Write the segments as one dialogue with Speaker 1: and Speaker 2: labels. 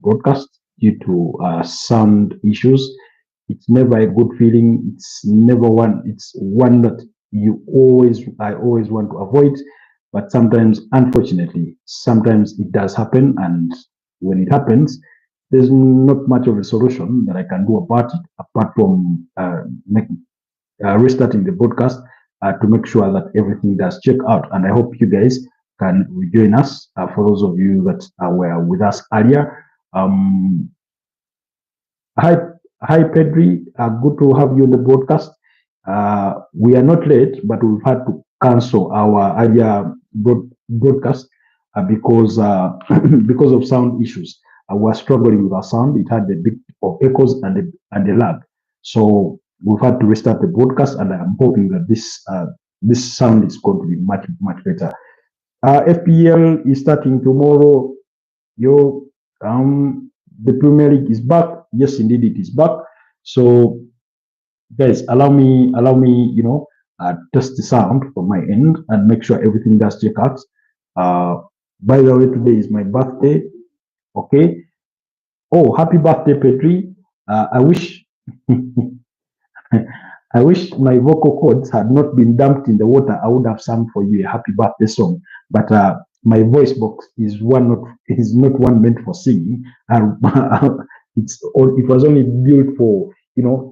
Speaker 1: broadcast due to sound issues. It's never a good feeling. It's never one. It's one that I always want to avoid. But sometimes, unfortunately, sometimes it does happen. And when it happens, there's not much of a solution that I can do about it apart from restarting the broadcast to make sure that everything does check out. And I hope you guys can rejoin us. For those of you that were with us earlier, um, hi, hi, Pedri. Good to have you on the broadcast. We are not late, but we've had to cancel our earlier broadcast because because of sound issues. We're struggling with our sound. It had a bit of echoes and a lag. So we've had to restart the broadcast, and I'm hoping that this sound is going to be much better. FPL is starting tomorrow. Yo, the Premier League is back. Yes, indeed, it is back. So, guys, allow me, test the sound from my end and make sure everything does check out. By the way, today is my birthday. Okay. Oh, happy birthday, Petri. I wish I wish my vocal cords had not been dumped in the water. I would have sung for you a happy birthday song. But my voice box is not one meant for singing. It was only built for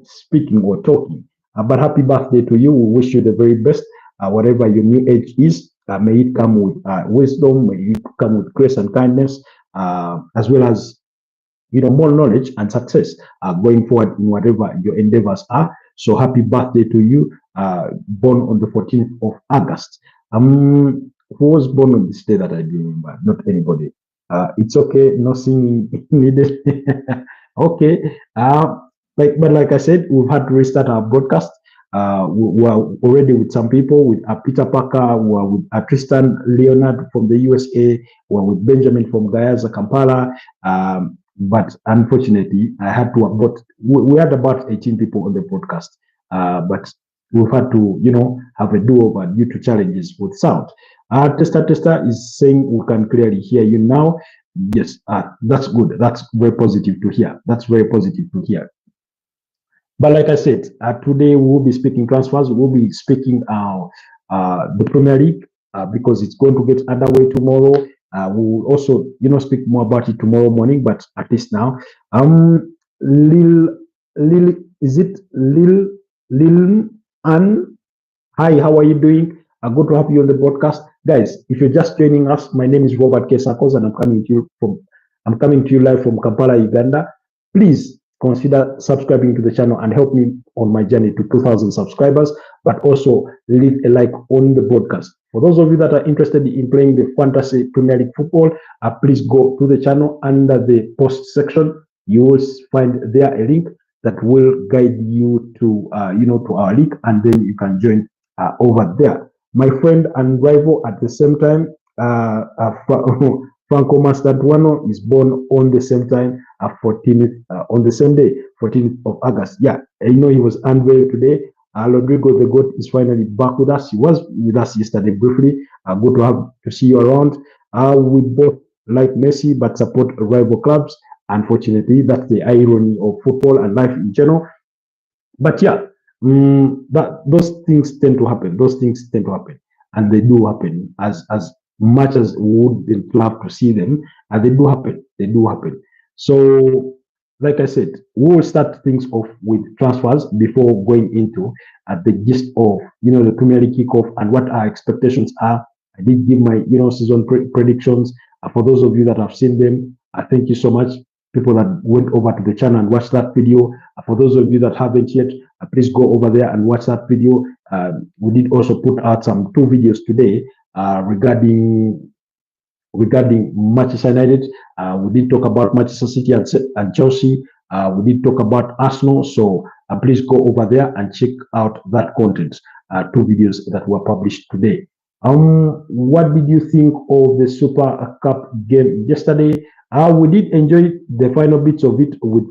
Speaker 1: speaking or talking. But happy birthday to you. We wish you the very best. Whatever your new age is, may it come with wisdom, may it come with grace and kindness, as well as more knowledge and success going forward in whatever your endeavors are. So happy birthday to you, born on the 14th of August. Who was born on this day that I do remember? Not anybody. It's okay, no singing needed. Okay. But like I said, we've had to restart our broadcast. We are already with some people, with Peter Parker, we are with Tristan Leonard from the USA, we are with Benjamin from Gayaza, Kampala. But unfortunately, we had about 18 people on the podcast, but we've had to, have a do-over due to challenges with sound. Tester is saying we can clearly hear you now. Yes, that's good. That's very positive to hear. That's very positive to hear. But like I said, today we will be speaking transfers. We will be speaking the Premier League because it's going to get underway tomorrow. We will also, speak more about it tomorrow morning. But at least now, is it Lil Ann? Hi, how are you doing? Good to have you on the broadcast, guys. If you're just joining us, my name is Robert Kesakos, and I'm coming to you live from Kampala, Uganda. Please consider subscribing to the channel and help me on my journey to 2,000 subscribers, but also leave a like on the broadcast. For those of you that are interested in playing the Fantasy Premier League football, please go to the channel under the post section. You will find there a link that will guide you to, to our league, and then you can join over there. My friend and rival at the same time, Franco Mastaduano, is born on the same time, 14th, on the same day, 14th of August. Yeah, he was unveiled today. Rodrygo the GOAT is finally back with us. He was with us yesterday briefly. Good to see you around. We both like Messi but support rival clubs. Unfortunately, that's the irony of football and life in general. But yeah, those things tend to happen. Those things tend to happen, and they do happen as much as we would love to see them, and they do happen. They do happen. So, like I said, we will start things off with transfers before going into the gist of the Premier League kickoff and what our expectations are. I did give my season predictions. For those of you that have seen them, thank you so much. People that went over to the channel and watched that video. For those of you that haven't yet, please go over there and watch that video. We did also put out two videos today regarding Manchester United. We did talk about Manchester City and Chelsea. We did talk about Arsenal. So please go over there and check out that content. Two videos that were published today. What did you think of the Super Cup game yesterday? We did enjoy the final bits of it with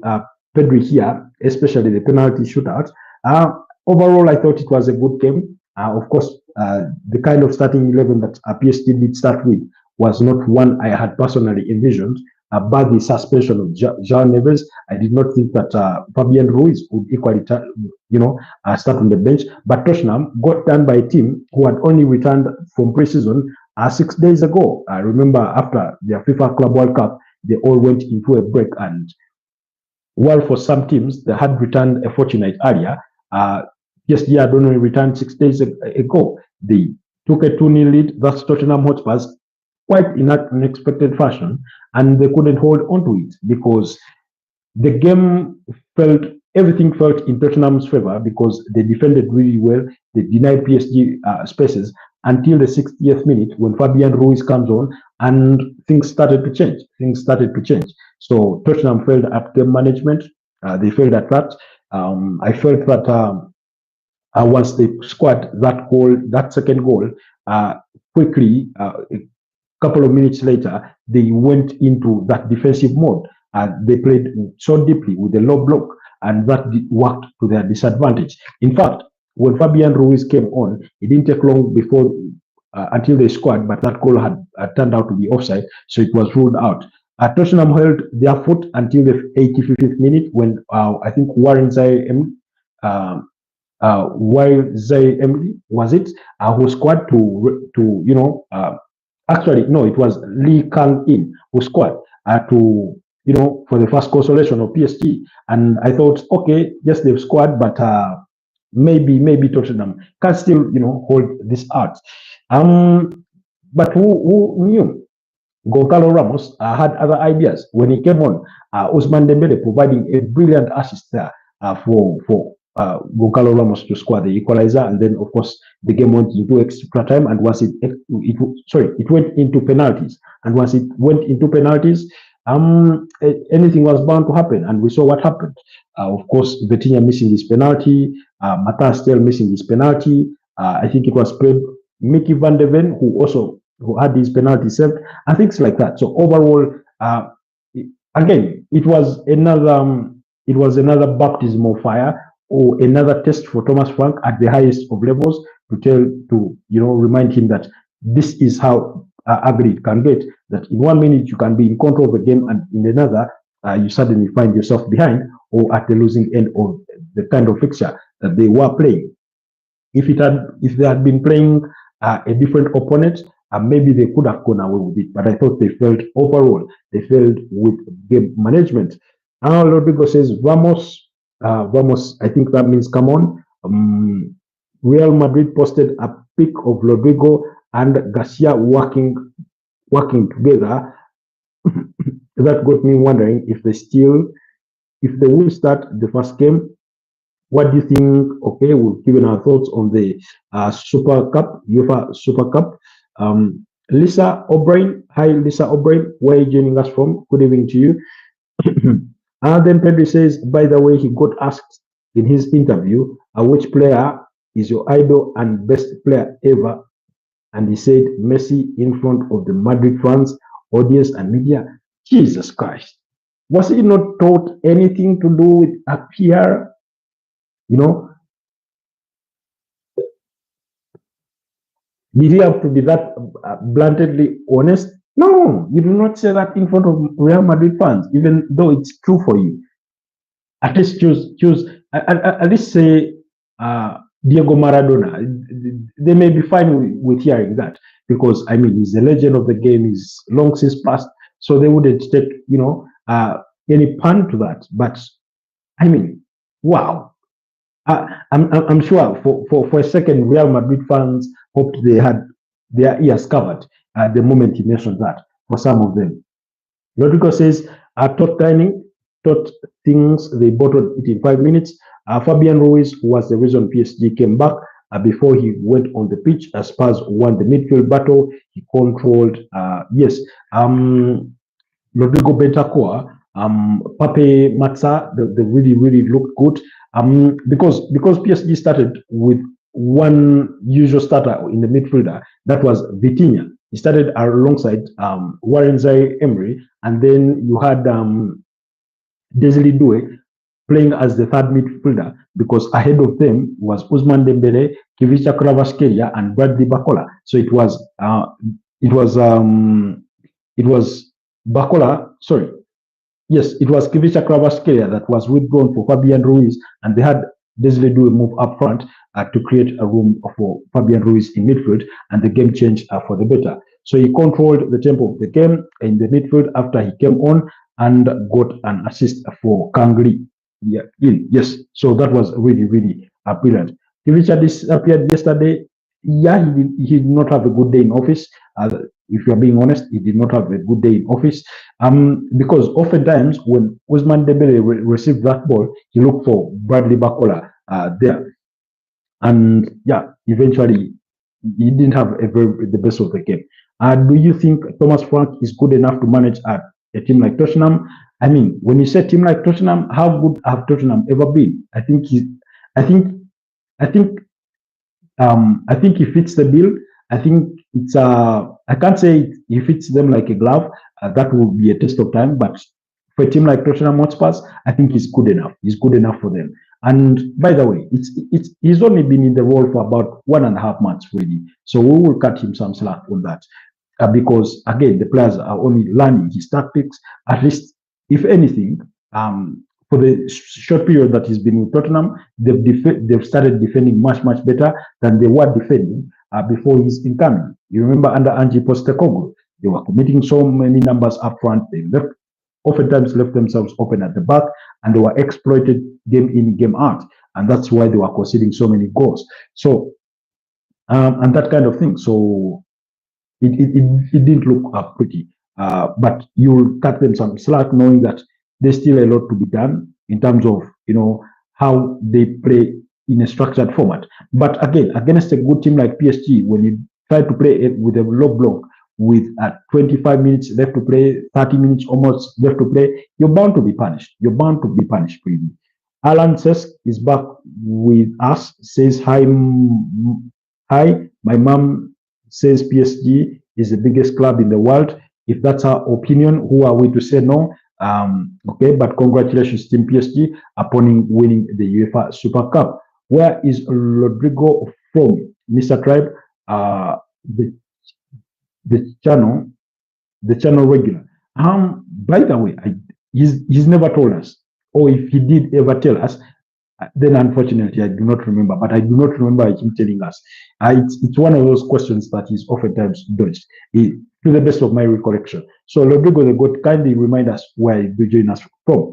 Speaker 1: Pedri here, especially the penalty shootout. Overall, I thought it was a good game. Of course, the kind of starting 11 that PSG did start with was not one I had personally envisioned. about the suspension of João Neves, I did not think that Fabian Ruiz would equally, start on the bench. But Tottenham got done by a team who had only returned from pre-season 6 days ago. I remember after their FIFA Club World Cup, they all went into a break, and while for some teams they had returned a fortnight earlier, PSG had only returned 6 days ago. They took a 2-0 lead. That's Tottenham Hotspur's quite in an unexpected fashion, and they couldn't hold on to it because the game everything felt in Tottenham's favor because they defended really well. They denied PSG spaces until the 60th minute when Fabian Ruiz comes on and things started to change. So Tottenham failed at game management. They failed at that. I felt that once they scored that second goal, quickly, a couple of minutes later, they went into that defensive mode. They played so deeply with the low block, and that worked to their disadvantage. In fact, when Fabian Ruiz came on, it didn't take long before until they scored, but that goal had turned out to be offside, so it was ruled out. Tottenham held their foot until the 85th minute when I think Warren Zaire was it who scored actually no, it was Lee Kang-in who scored for the first consolation of PSG. And I thought, okay, yes, they've scored, but maybe Tottenham can still hold this out. But who knew? Goncalo Ramos had other ideas when he came on. Ousmane Dembele providing a brilliant assist there for Goncalo Ramos to score the equalizer, and then of course the game went into extra time, and once it went into penalties, and once it went into penalties, anything was bound to happen, and we saw what happened. Of course, Vitinha missing his penalty, Matas still missing his penalty. I think it was Mickey van de Ven who had his penalty saved, and things like that. So overall, again, it was another baptism of fire, or another test for Thomas Frank at the highest of levels to remind him that this is how ugly it can get. That in 1 minute you can be in control of the game, and in another you suddenly find yourself behind or at the losing end of the kind of fixture that they were playing. If they had been playing a different opponent, maybe they could have gone away with it. But I thought they failed overall. They failed with game management. Now Rodrygo says, Vamos, I think that means come on. Real Madrid posted a pic of Rodrygo and Garcia working together. That got me wondering if they will start the first game. What do you think? Okay, we've given our thoughts on the Super Cup, UEFA Super Cup. Lisa O'Brien, hi Lisa O'Brien, where are you joining us from? Good evening to you. And then Pedri says, by the way, he got asked in his interview, which player is your idol and best player ever? And he said, Messi, in front of the Madrid fans, audience, and media. Jesus Christ. Was he not taught anything to do with a PR? Did he have to be that bluntly honest? No, you do not say that in front of Real Madrid fans, even though it's true for you. At least at least say Diego Maradona. They may be fine with hearing that, because I mean he's a legend of the game, he's long since passed, so they wouldn't take any pun to that. But I mean, wow. I'm sure for a second Real Madrid fans hoped they had their ears covered at the moment he mentioned that, for some of them. Rodrygo says, taught things, they bottled it in 5 minutes. Fabian Ruiz was the reason PSG came back before he went on the pitch. As Spurs won the midfield battle, he controlled, Rodrygo Bentancur, Pape Matza, they really looked good. Because PSG started with one usual starter in the midfielder, that was Vitinha. He started alongside Warren Zaire-Emery, and then you had Desiree Doué playing as the third midfielder, because ahead of them was Ousmane Dembele, Kivicha Kvaratskhelia, and Bradley Barcola. So it was Barcola, sorry, yes, it was Kivicha Kvaratskhelia that was withdrawn for Fabian Ruiz, and they had Desiree do a move up front to create a room for Fabian Ruiz in midfield, and the game changed for the better. So he controlled the tempo of the game in the midfield after he came on and got an assist for Kangri. Yeah, yes. So that was really, really brilliant. Kivicha disappeared yesterday. Yeah, he did not have a good day in office. If you're being honest, he did not have a good day in office. Because oftentimes when Ousmane Dembele received that ball, he looked for Bradley Bakola there. And yeah, eventually he didn't have the best of the game. Do you think Thomas Frank is good enough to manage a team like Tottenham? I mean, when you say team like Tottenham, how good have Tottenham ever been? I think, I think, I think he fits the bill. I think it's I can't say he fits them like a glove. That will be a test of time. But for a team like Tottenham Hotspurs, I think he's good enough. He's good enough for them. And by the way, he's only been in the role for about 1.5 months, really. So we will cut him some slack on that. Because again, the players are only learning his tactics. At least, if anything, for the short period that he's been with Tottenham, they've started defending much better than they were defending before his incoming. You remember under Ange Postecoglou, they were committing so many numbers up front. They oftentimes left themselves open at the back, and they were exploited game in, game out, and that's why they were conceding so many goals. So, and that kind of thing. So it didn't look pretty, but you'll cut them some slack, knowing that there's still a lot to be done in terms of how they play in a structured format. But again, against a good team like PSG, when you try to play it with a low block, with 25 minutes left to play, 30 minutes almost left to play, you're bound to be punished. You're bound to be punished, really. Alan Sesk is back with us, says, hi, my mom says PSG is the biggest club in the world. If that's our opinion, who are we to say no? Okay, but congratulations, Team PSG, upon winning the UEFA Super Cup. Where is Rodrygo from, Mr. Tribe? The channel regular. By the way, he's never told us, or if he did ever tell us, then unfortunately I do not remember. But I do not remember him telling us. It's one of those questions that is oftentimes dodged, to the best of my recollection. So Rodrygo the God, kindly remind us where you join us from.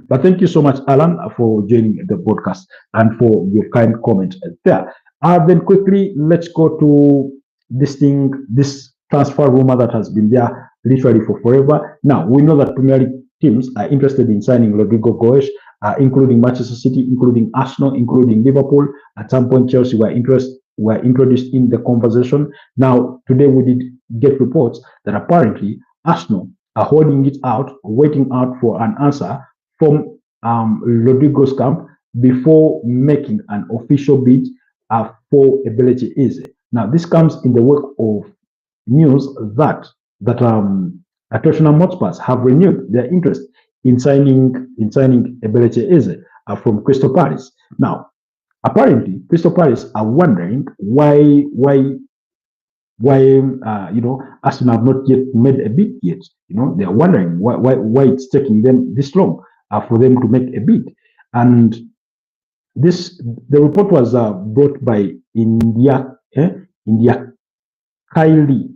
Speaker 1: But thank you so much, Alan, for joining the podcast and for your kind comment there. Then quickly, let's go to this transfer rumor that has been there literally for forever. Now, we know that Premier League teams are interested in signing Rodrygo Goes, including Manchester City, including Arsenal, including Liverpool. At some point, Chelsea were introduced in the conversation. Now, today we did get reports that apparently Arsenal are holding it out, waiting out for an answer from Rodrygo's camp before making an official bid for Eberechi Eze. Now, this comes in the wake of news that Tottenham Hotspurs have renewed their interest in signing Eberechi Eze from Crystal Palace. Now, apparently, Crystal Palace are wondering why Arsenal have not yet made a bid yet. They are wondering why it's taking them this long for them to make a bid. And the report was brought by India Kaila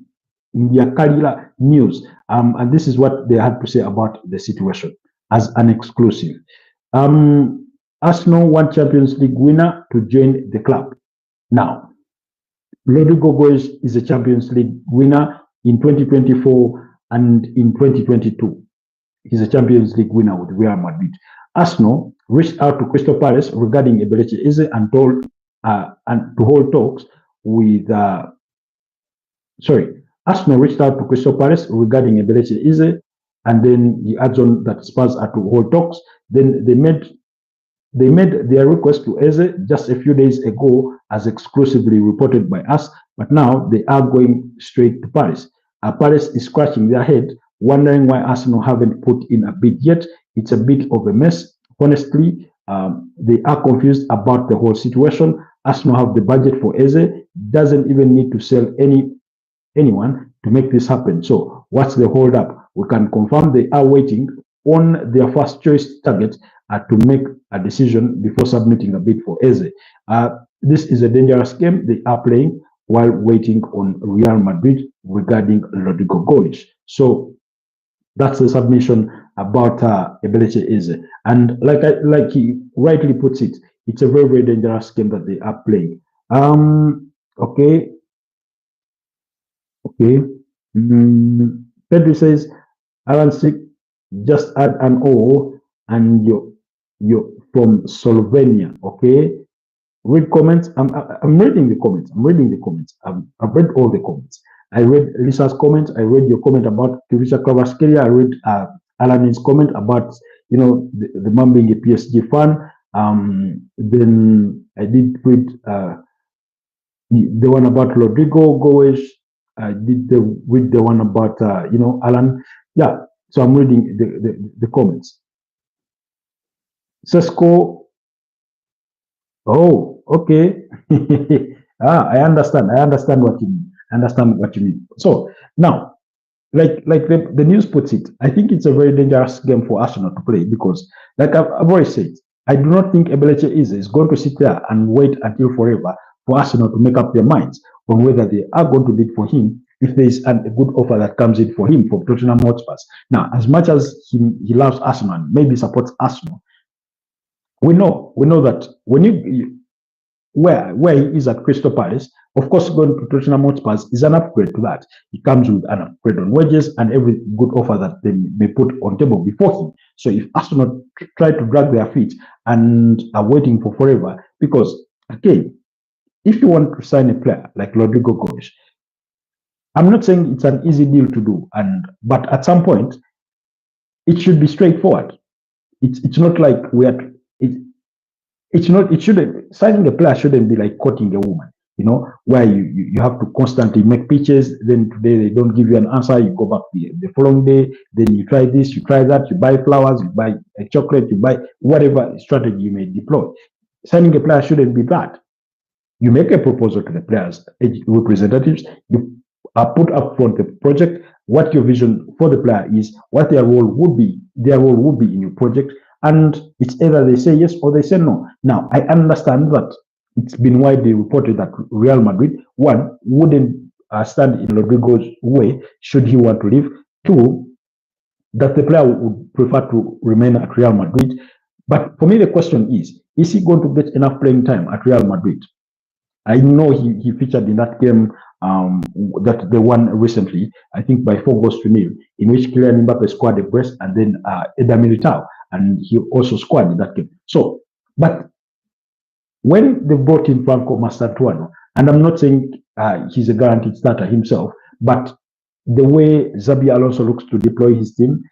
Speaker 1: News, and this is what they had to say about the situation as an exclusive. Arsenal want Champions League winner to join the club. Now, Rodrygo Goes is a Champions League winner in 2024 and in 2022. He's a Champions League winner with Real Madrid. Arsenal reached out to Crystal Palace regarding Eberechi Eze and to hold talks with. Arsenal reached out to Crystal Palace regarding Eberechi Eze, and then he adds on that Spurs are to hold talks. Then they made their request to Eze just a few days ago, as exclusively reported by us. But now they are going straight to Paris. Paris is scratching their head, wondering why Arsenal haven't put in a bid yet. It's a bit of a mess. Honestly, they are confused about the whole situation. Arsenal have the budget for Eze, doesn't even need to sell anyone to make this happen. So what's the hold up? we can confirm they are waiting on their first choice target to make a decision before submitting a bid for Eze. This is a dangerous game they are playing while waiting on Real Madrid regarding Rodrygo goals. So that's the submission about Eberechi Eze. And like he rightly puts it, it's a very, very dangerous game that they are playing. Okay. Pedro says, Alan Sick, just add an O and you're from Slovenia. Okay. Read comments. I'm reading the comments. I've read all the comments. I read Lisa's comment. I read your comment about Kivisha Kvaratskhelia. I read Alan's comment about the man being a PSG fan. Then I did read the one about Rodrygo Goes. I did read the one about Alan. Yeah. So I'm reading the comments. Sesko. Oh, okay. I understand. I understand what you mean. So now, like the news puts it, I think it's a very dangerous game for Arsenal to play because, like I've already said, I do not think Eberechi Eze is going to sit there and wait until forever for Arsenal to make up their minds on whether they are going to bid for him if there is a good offer that comes in for him from Tottenham Hotspur. Now, as much as he loves Arsenal and maybe supports Arsenal, we know that when where he is at Crystal Palace, of course, going to Tottenham Hotspur is an upgrade to that. He comes with an upgrade on wages and every good offer that they may put on table before him. So if Arsenal try to drag their feet and are waiting for forever, because again, if you want to sign a player like Rodrygo Goes, I'm not saying it's an easy deal to do, but at some point, it should be straightforward. It's not like it shouldn't, signing a player shouldn't be like courting a woman, where you have to constantly make pitches, then today they don't give you an answer, you go back the following day, then you try this, you try that, you buy flowers, you buy a chocolate, you buy whatever strategy you may deploy. Signing a player shouldn't be that. You make a proposal to the players, representatives, you put up front the project, what your vision for the player is, what their role would be in your project, and it's either they say yes or they say no. Now, I understand that it's been widely reported that Real Madrid, one, wouldn't stand in Rodrygo's way should he want to leave. Two, that the player would prefer to remain at Real Madrid. But for me, the question is he going to get enough playing time at Real Madrid? I know he featured in that game that they won recently, I think by 4-0, in which Kylian Mbappe scored a brace and then Eder Militao, and he also scored in that game. So, but when they brought in Franco Mastantuono, and I'm not saying he's a guaranteed starter himself, but the way Xabi Alonso looks to deploy his team,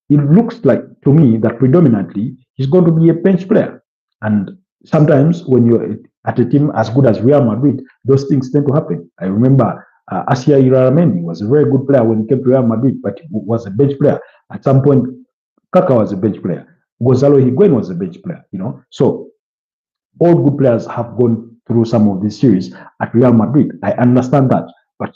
Speaker 1: it looks like to me that predominantly he's going to be a bench player. And sometimes when you're at a team as good as Real Madrid, those things tend to happen. I remember Asia Iraramendi was a very good player when he came to Real Madrid, but he was a bench player. At some point, Kaka was a bench player. Gonzalo Higuain was a bench player, So all good players have gone through some of these series at Real Madrid. I understand that. But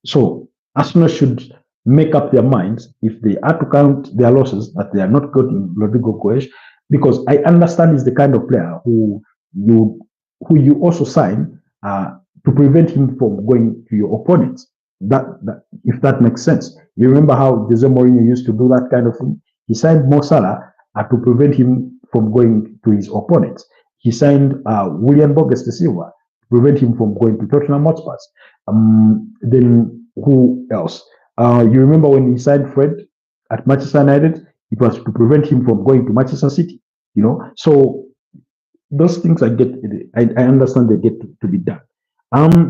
Speaker 1: so Arsenal should make up their minds if they are to count their losses that they are not getting Rodrygo Goes, because I understand he's the kind of player who you also sign to prevent him from going to your opponents. That if that makes sense. You remember how Jose Mourinho used to do that kind of thing? He signed Mo Salah to prevent him from going to his opponents. He signed William Borges de Silva to prevent him from going to Tottenham Hotspur. Then who else? You remember when he signed Fred at Manchester United? It was to prevent him from going to Manchester City. So those things I understand they get to be done.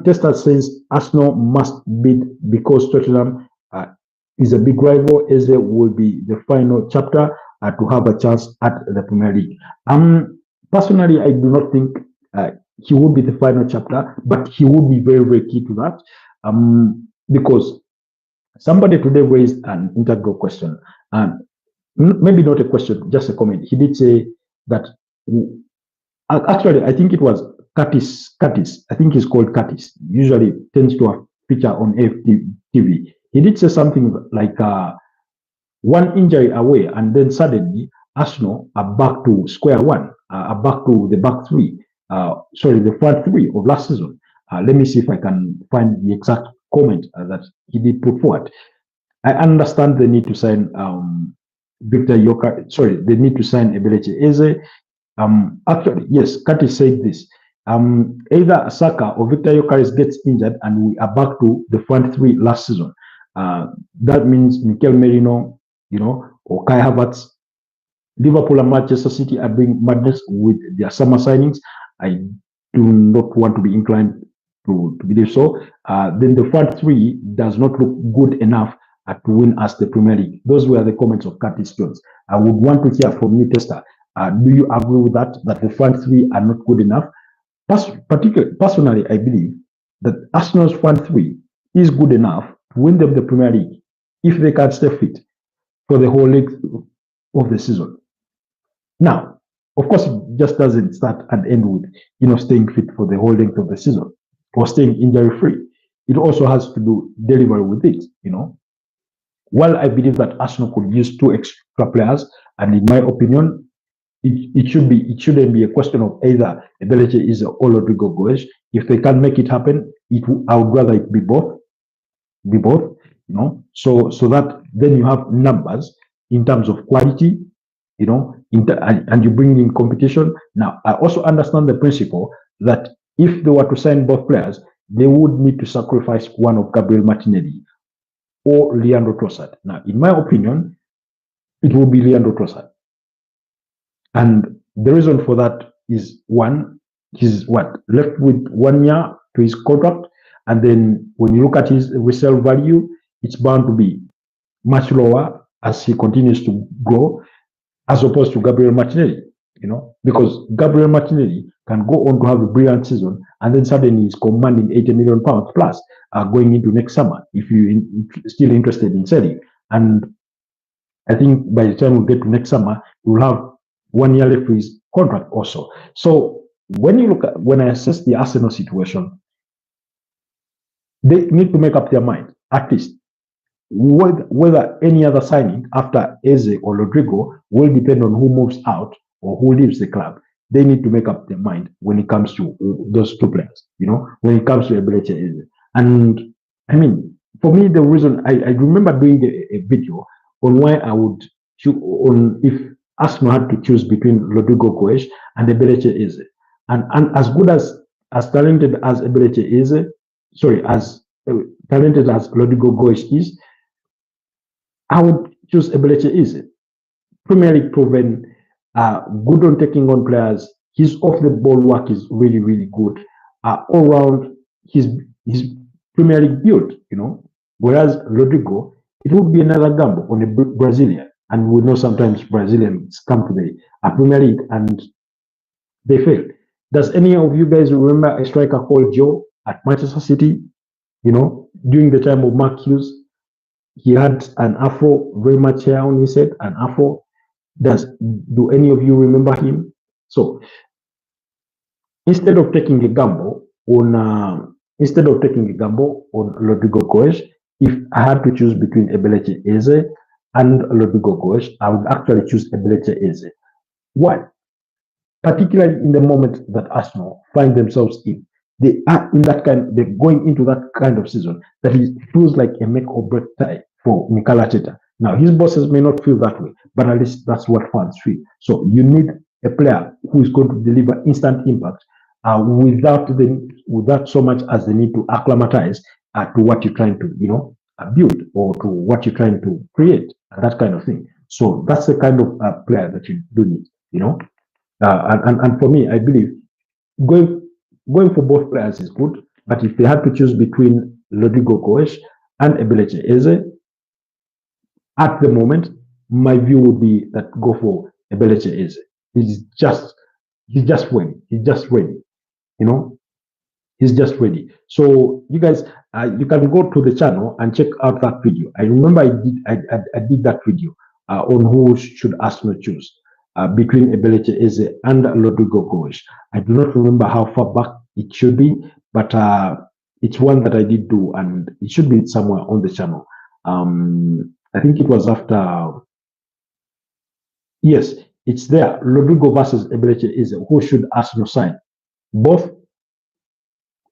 Speaker 1: Tester says Arsenal must bid because Tottenham is a big rival. Eze will be the final chapter to have a chance at the Premier League. Personally, I do not think he will be the final chapter, but he will be very, very key to that because somebody today raised an integral question, and maybe not a question, just a comment. He did say that actually, I think it was Curtis. I think he's called Curtis. Usually tends to feature on AFTV. he did say something like one injury away, and then suddenly Arsenal are back to square one, are back to the back three, the front three of last season. Let me see if I can find the exact comment that he did put forward. I understand the need to sign Victor Yoka. Sorry, they need to sign Eberechi Eze. Actually, yes, Kati said this. Either Saka or Victor Yokaris gets injured and we are back to the front three last season. That means Mikel Merino, or Kai Havertz. Liverpool and Manchester City are doing madness with their summer signings. I do not want to be inclined to believe so. Then the front three does not look good enough to win us the Premier League. Those were the comments of Curtis Jones. I would want to hear from you, Tester. Do you agree with that the front three are not good enough? Personally, I believe that Arsenal's front three is good enough to win them the Premier League if they can stay fit for the whole length of the season. Now, of course, it just doesn't start and end with staying fit for the whole length of the season or staying injury free. It also has to do delivery with it. While I believe that Arsenal could use 2 extra players, and in my opinion, it shouldn't be a question of either Eberechi Eze or Rodrygo Goes. If they can make it happen, I would rather it be both. So that then you have numbers in terms of quality, and you bring in competition. Now, I also understand the principle that if they were to sign both players, they would need to sacrifice one of Gabriel Martinelli or Leandro Trossard. Now, in my opinion, it will be Leandro Trossard. And the reason for that is one, he's left with 1 year to his contract. And then when you look at his resale value, it's bound to be much lower as he continues to grow, as opposed to Gabriel Martinelli, because Gabriel Martinelli can go on to have a brilliant season and then suddenly he's commanding £80 million plus going into next summer if you're still interested in selling. And I think by the time we get to next summer, we'll have 1 year left for his contract also. So when I assess the Arsenal situation, they need to make up their mind, at least, whether any other signing after Eze or Rodrygo will depend on who moves out or who leaves the club. They need to make up their mind when it comes to those 2 players, when it comes to Eberechi Eze. And I mean, for me, the reason I remember doing a video on why I would choose if Arsenal had to choose between Rodrygo Goes and Eberechi Eze. And as good as talented as Eberechi Eze, as talented as Rodrygo Goes is, I would choose Eberechi Eze. Premier League proven, good on taking on players. His off the ball work is really, really good. All round, his Premier League build, Whereas Rodrygo, it would be another gamble on a Brazilian. And we know sometimes Brazilians come to the Premier League and they fail. Does any of you guys remember a striker called Joe at Manchester City? During the time of Mark Hughes, he had an afro, very much hair on his head, an afro. Do any of you remember him? So instead of taking a gamble on Rodrygo Goes, if I had to choose between Eberechi Eze and Rodrygo Goes, I would actually choose Eberechi Eze. Why? Particularly in the moment that Arsenal find themselves in. They are they're going into that kind of season that it feels like a make or break time for Mikel Arteta. Now, his bosses may not feel that way, but at least that's what fans feel. So you need a player who is going to deliver instant impact without so much as the need to acclimatize to what you're trying to, build or to what you're trying to create, that kind of thing. So that's the kind of player that you do need, and for me, I believe going for both players is good, but if they had to choose between Rodrygo Goes and Eberechi Eze, at the moment, my view would be that go for Eberechi Eze. He's just ready. He's just ready. He's just ready. So you guys, you can go to the channel and check out that video. I remember I did that video on who should Arsenal choose between Eberechi Eze and Rodrygo Goes. I do not remember how far back it should be, but it's one that I did do, and it should be somewhere on the channel. I think it was after. Yes, it's there. Rodrygo versus Eberechi Eze. Who should Arsenal sign? Both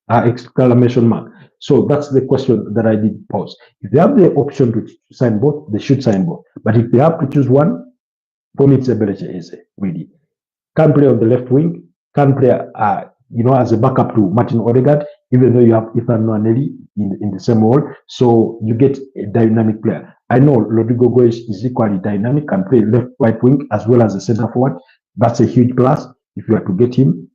Speaker 1: are exclamation mark. So that's the question that I did pose. If they have the option to sign both, they should sign both. But if they have to choose one, for me, it's Eberechi Eze, really. Can play on the left wing, can play, as a backup to Martin Odegaard, even though you have Ethan Nwaneri in the same role. So you get a dynamic player. I know Rodrygo Goes is equally dynamic, can play left, right wing as well as a centre forward. That's a huge plus if you are to get him.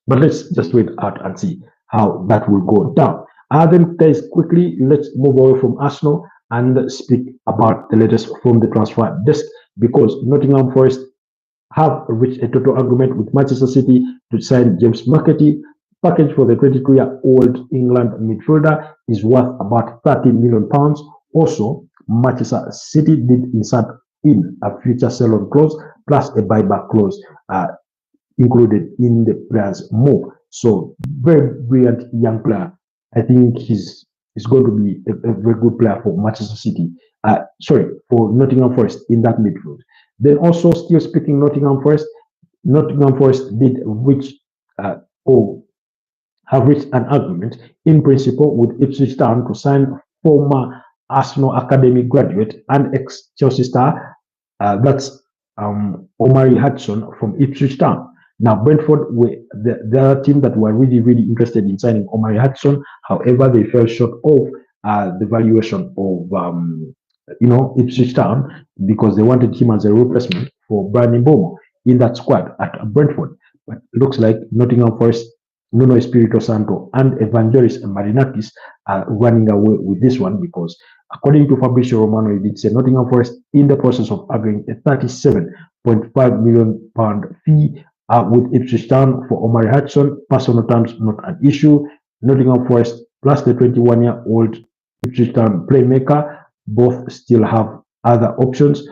Speaker 1: But let's just wait out and see how that will go down. Then, guys, quickly, let's move away from Arsenal and speak about the latest from the transfer desk because Nottingham Forest have reached a total agreement with Manchester City to sign James McAtee. Package for the 22-year-old England midfielder is worth about £30 million. Also, Manchester City did insert in a future sell-on clause plus a buyback clause included in the player's move. So, very brilliant young player. I think he's going to be a very good player for Manchester City. For Nottingham Forest in that midfield. Then also, still speaking Nottingham Forest did reach or have reached an agreement in principle with Ipswich Town to sign former Arsenal Academy graduate and ex-Chelsea star, that's Omari Hudson from Ipswich Town. Now, Brentford were the other team that were really, really interested in signing Omari Hudson. However, they fell short of the valuation of Ipswich Town because they wanted him as a replacement for Brian Mbeumo in that squad at Brentford. But it looks like Nottingham Forest, Nuno Espirito Santo, and Evangelos Marinakis are running away with this one because, according to Fabrizio Romano, he did say Nottingham Forest in the process of agreeing a £37.5 million fee with Ipswich Town for Omari Hudson. Personal terms not an issue. Nottingham Forest plus the 21-year-old Ipswich Town playmaker both still have other options.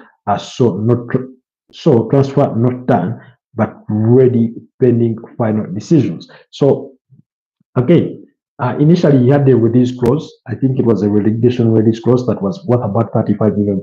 Speaker 1: So transfer not done, but ready pending final decisions. So again, initially he had the release clause. I think it was a relegation release clause that was worth about £35 million.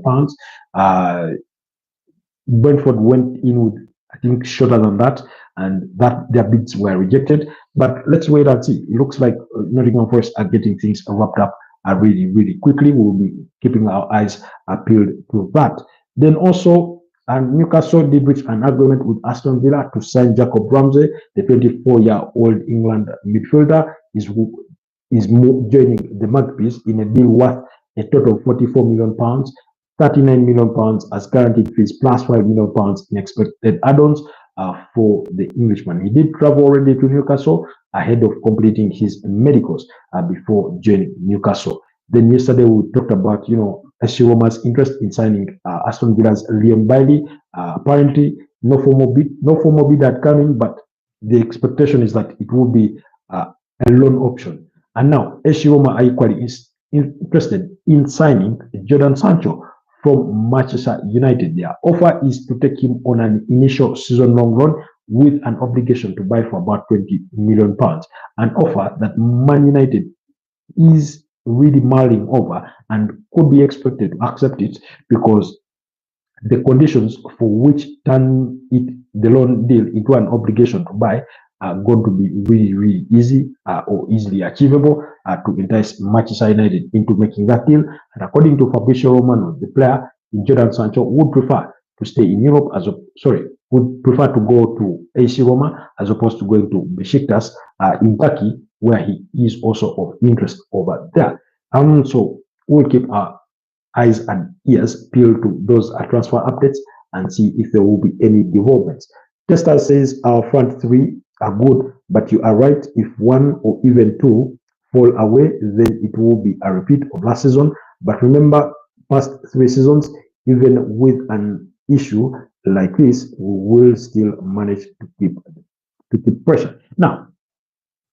Speaker 1: Brentford went in with, I think, shorter than that, and that their bids were rejected. But let's wait and see. It looks like Nottingham Forest are getting things wrapped up really, really quickly. We'll be keeping our eyes peeled to that. Then also, Newcastle did reach an agreement with Aston Villa to sign Jacob Ramsey, the 24-year-old England midfielder, is joining the Magpies in a deal worth a total of £44 million. £39 million as guaranteed fees plus £5 million in expected add-ons for the Englishman. He did travel already to Newcastle ahead of completing his medicals before joining Newcastle. Then yesterday we talked about, SC Roma's interest in signing Aston Villa's Leon Bailey. Apparently, no formal bid had come in, but the expectation is that it will be a loan option. And now SC Roma are equally interested in signing Jordan Sancho from Manchester United. Their offer is to take him on an initial season-long run with an obligation to buy for about £20 million. An offer that Man United is really mulling over and could be expected to accept it because the conditions for which turn the loan deal into an obligation to buy are going to be really, really easy or easily achievable to entice Manchester United into making that deal. And according to Fabrizio Romano, the player in Jordan Sancho would prefer to stay in Europe would prefer to go to AC Roma as opposed to going to Besiktas in Turkey, where he is also of interest over there. So we'll keep our eyes and ears peeled to those transfer updates and see if there will be any developments. Tester says our front three are good, but you are right. If one or even two fall away, then it will be a repeat of last season. But remember, past 3 seasons, even with an issue like this, we will still manage to keep pressure. Now,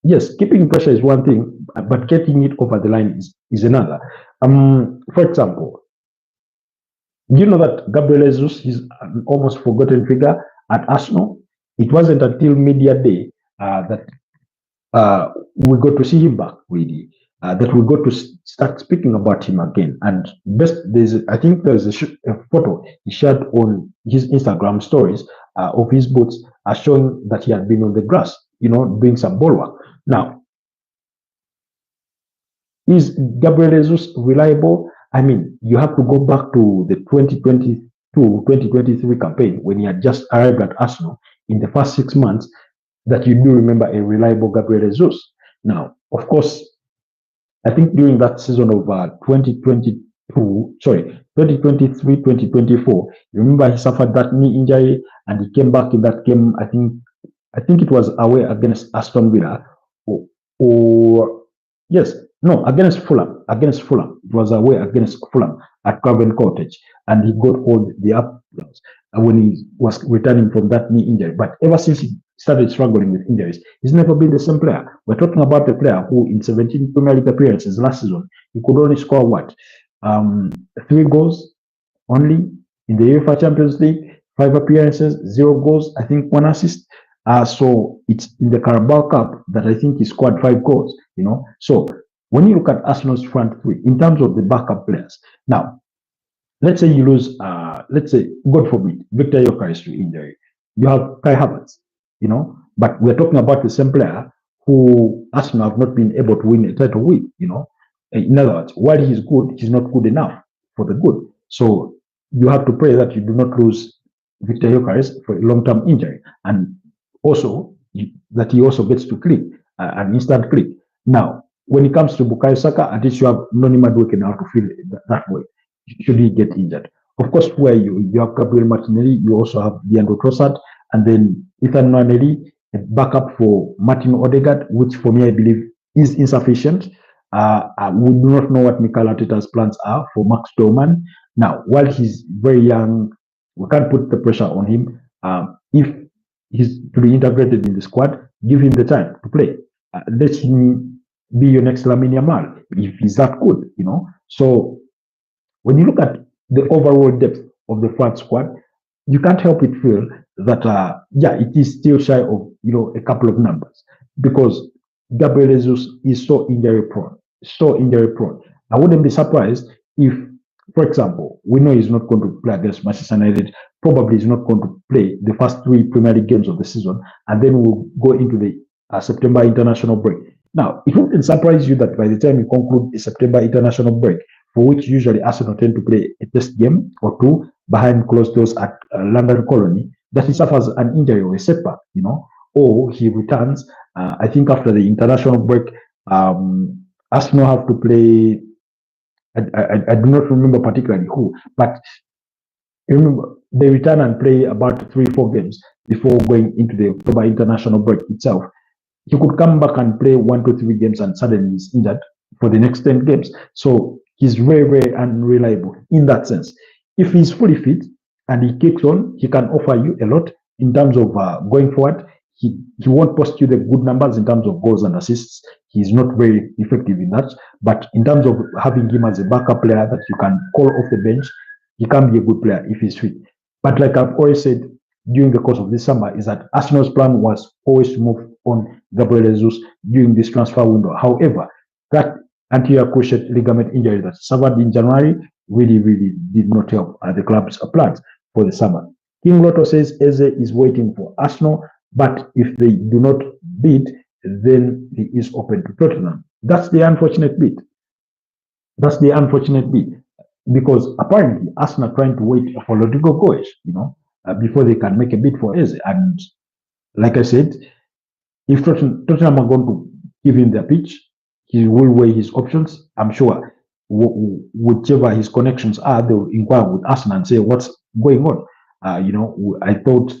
Speaker 1: yes, keeping pressure is one thing, but getting it over the line is another. For example, do you know that Gabriel Jesus is an almost forgotten figure at Arsenal? It wasn't until media day that we got to see him back, really. that we got to start speaking about him again. And I think there's a photo he shared on his Instagram stories of his boots showing that he had been on the grass, doing some ball work. Now, is Gabriel Jesus reliable? I mean, you have to go back to the 2022-2023 campaign when he had just arrived at Arsenal in the first 6 months that you do remember a reliable Gabriel Jesus. Now, of course, I think during that season of 2023-2024, you remember he suffered that knee injury and he came back in that game. I think it was away against Aston Villa, or yes, no, against Fulham. Against Fulham, it was away against Fulham at Craven Cottage, and he got all the applause when he was returning from that knee injury. But ever since he started struggling with injuries, he's never been the same player. We're talking about a player who, in 17 Premier League appearances last season, he could only score what? 3 goals only in the UEFA Champions League, 5 appearances, 0 goals, I think 1 assist. So it's in the Carabao Cup that I think he scored 5 goals, So when you look at Arsenal's front three, in terms of the backup players, now, let's say you lose, let's say, God forbid, Victor Gyökeres to injury. You have Kai Havertz, but we're talking about the same player who Arsenal have not been able to win a title with, In other words, while he's good, he's not good enough for the good. So you have to pray that you do not lose Victor Gyökeres for a long-term injury, and also that he also gets to click, an instant click. Now, when it comes to Bukayo Saka, at least you have Noni Madueke now to feel that way, should he get injured. Of course, where you have Gabriel Martinelli, you also have Leandro Trossard, and then Ethan Nwaneri, a backup for Martin Odegaard, which for me, I believe, is insufficient. We do not know what Mikel Arteta's plans are for Max Dorman. Now, while he's very young, we can't put the pressure on him. If he's to be integrated in the squad, give him the time to play. Let him be your next Lamine Yamal if he's that good, So when you look at the overall depth of the front squad, you can't help but feel that it is still shy of a couple of numbers, because Gabriel Jesus is so injury prone. I wouldn't be surprised if, for example, we know he's not going to play against Manchester United. Probably he's not going to play the first 3 Premier League games of the season, and then we'll go into the September international break. Now, it wouldn't surprise you that by the time you conclude the September international break, for which usually Arsenal tend to play a test game or 2 behind closed doors at London Colony, that he suffers an injury or a setback, or he returns. I think after the international break, Arsenal have to play. I do not remember particularly who, but remember they return and play about 3-4 games before going into the October international break itself. He could come back and play 1 to 3 games and suddenly he's injured for the next 10 games. So he's very, very unreliable in that sense. If he's fully fit and he kicks on, he can offer you a lot in terms of going forward. He won't post you the good numbers in terms of goals and assists. He's not very effective in that. But in terms of having him as a backup player that you can call off the bench, he can be a good player if he's fit. But like I've always said during the course of this summer, is that Arsenal's plan was always to move on Gabriel Jesus during this transfer window. However, that anterior cruciate ligament injury that suffered in January really, really did not help the club's plans for the summer. King Lotto says Eze is waiting for Arsenal, but if they do not bid, then he is open to Tottenham. That's the unfortunate bit. Because apparently Arsenal are trying to wait for Rodrygo Goes, before they can make a bid for Eze. And like I said, if Tottenham are going to give him their pitch, he will weigh his options. I'm sure whichever his connections are, they will inquire with Arsenal and say what's going on. I thought